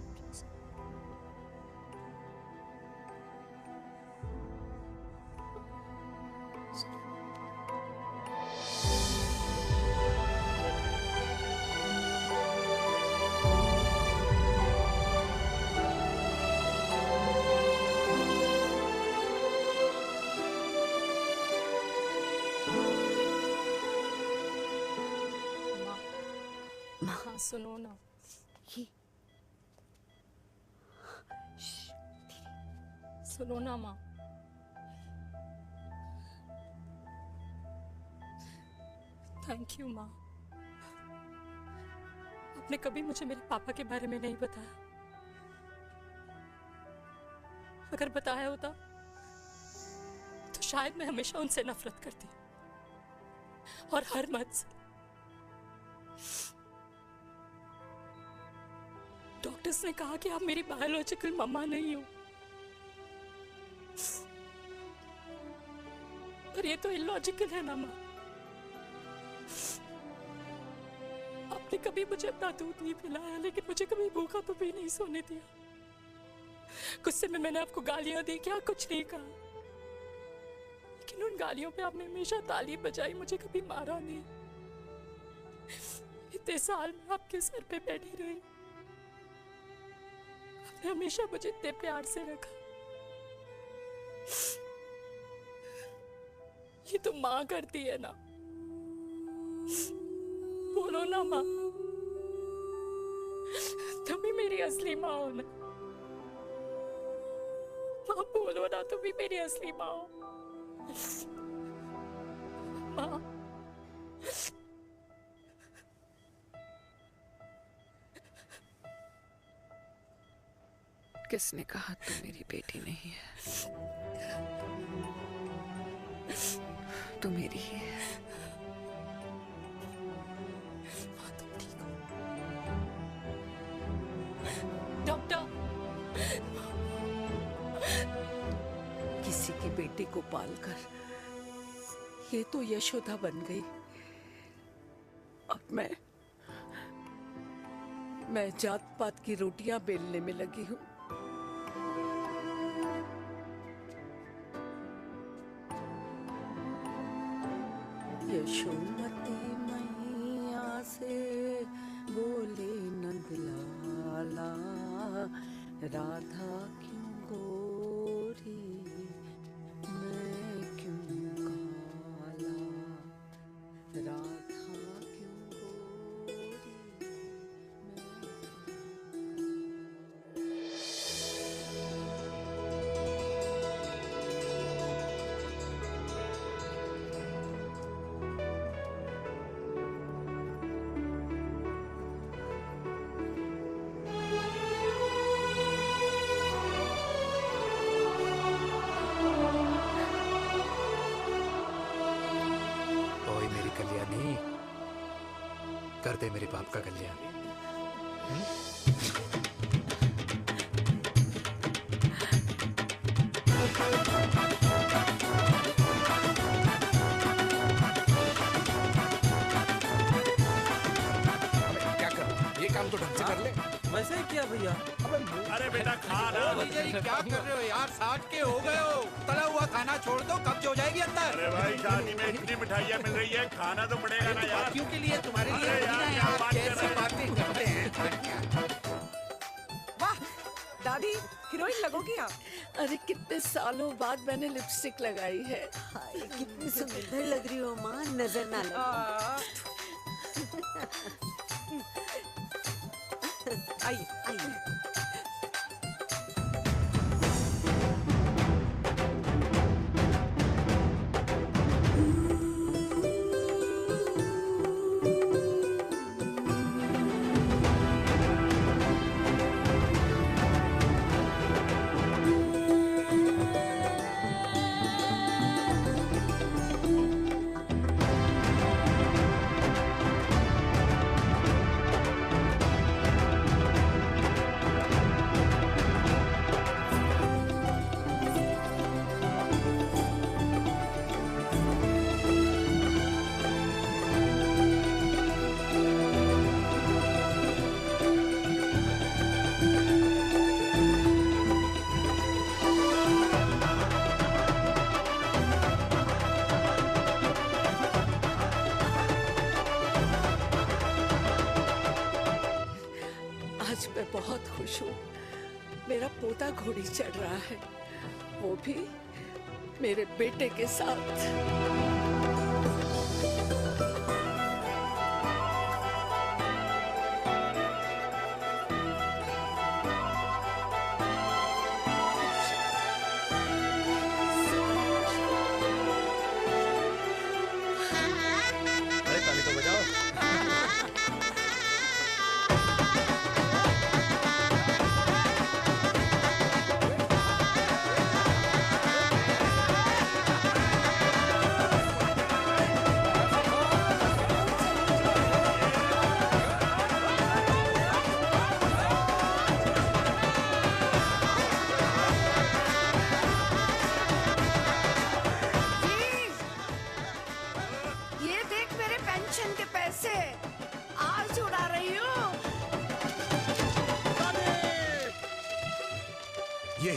हाँ सुनो ना, सुनो ना माँ। थैंक यू माँ, आपने कभी मुझे मेरे पापा के बारे में नहीं बताया। अगर बताया होता तो शायद मैं हमेशा उनसे नफरत करती और हर मत से। डॉक्टर्स ने कहा कि आप मेरी बायोलॉजिकल मम्मा नहीं हो, पर ये तो इलॉजिकल है ना माँ। आपने कभी मुझे अपना दूध नहीं पिलाया, लेकिन मुझे कभी भूखा तो भी नहीं सोने दिया। गुस्से में मैंने आपको गालियां दी, क्या कुछ नहीं कहा, लेकिन उन गालियों पे आपने हमेशा ताली बजाई, मुझे कभी मारा नहीं। इतने साल में आपके सर पे बैठी रही, आपने हमेशा मुझे इतने प्यार से रखा। ये तो माँ करती है ना, बोलो ना माँ, तुम ही मेरी असली माँ हो ना। माँ बोलो ना, तुम ही मेरी असली माँ हो। माँ किसने कहा तू मेरी बेटी नहीं है? तू मेरी ही है। डॉक्टर, किसी की बेटी को पालकर ये तो यशोदा बन गई, और मैं जात पात की रोटियां बेलने में लगी हूँ। यशोमती मैया से बोले नंदलाला, राधा क्यों गोरी मैं क्यों काला, राधा क्यों गोरी। ओए मेरी कल्याणी, कर दे मेरे बाप का कल्याण। क्या कर, ये काम तो ढंग से कर ले। वैसे ही किया भैया। अरे बेटा खा ना। क्या कर रहे हो यार, 60 के हो गए हो, तला हुआ खाना छोड़ दो, कब्ज हो जाएगी अंदर। अरे भाई शादी में इतनी मिठाइयाँ मिल रही है, खाना तो पड़ेगा ना यार। क्यों के लिए तुम्हारे लिए अरे यार, क्या बात कर रहे कैसी हैं? बातें करते हैं। वाह दादी, हीरोइन लगोगी आप। अरे कितने सालों बाद मैंने लिपस्टिक लगाई है। हाय कितनी सुंदर लग रही हो माँ, नजर ना लगे। आइए आइए। आज मैं बहुत खुश हूँ। मेरा पोता घोड़ी चढ़ रहा है, वो भी मेरे बेटे के साथ। अरे ताली तो बजाओ।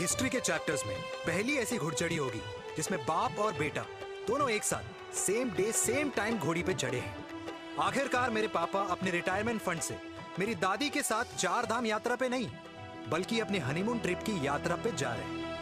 हिस्ट्री के चैप्टर्स में पहली ऐसी घुड़चढ़ी होगी जिसमें बाप और बेटा दोनों एक साथ सेम डे सेम टाइम घोड़ी पे चढ़े हैं। आखिरकार मेरे पापा अपने रिटायरमेंट फंड से मेरी दादी के साथ 4 धाम यात्रा पे नहीं बल्कि अपने हनीमून ट्रिप की यात्रा पे जा रहे हैं।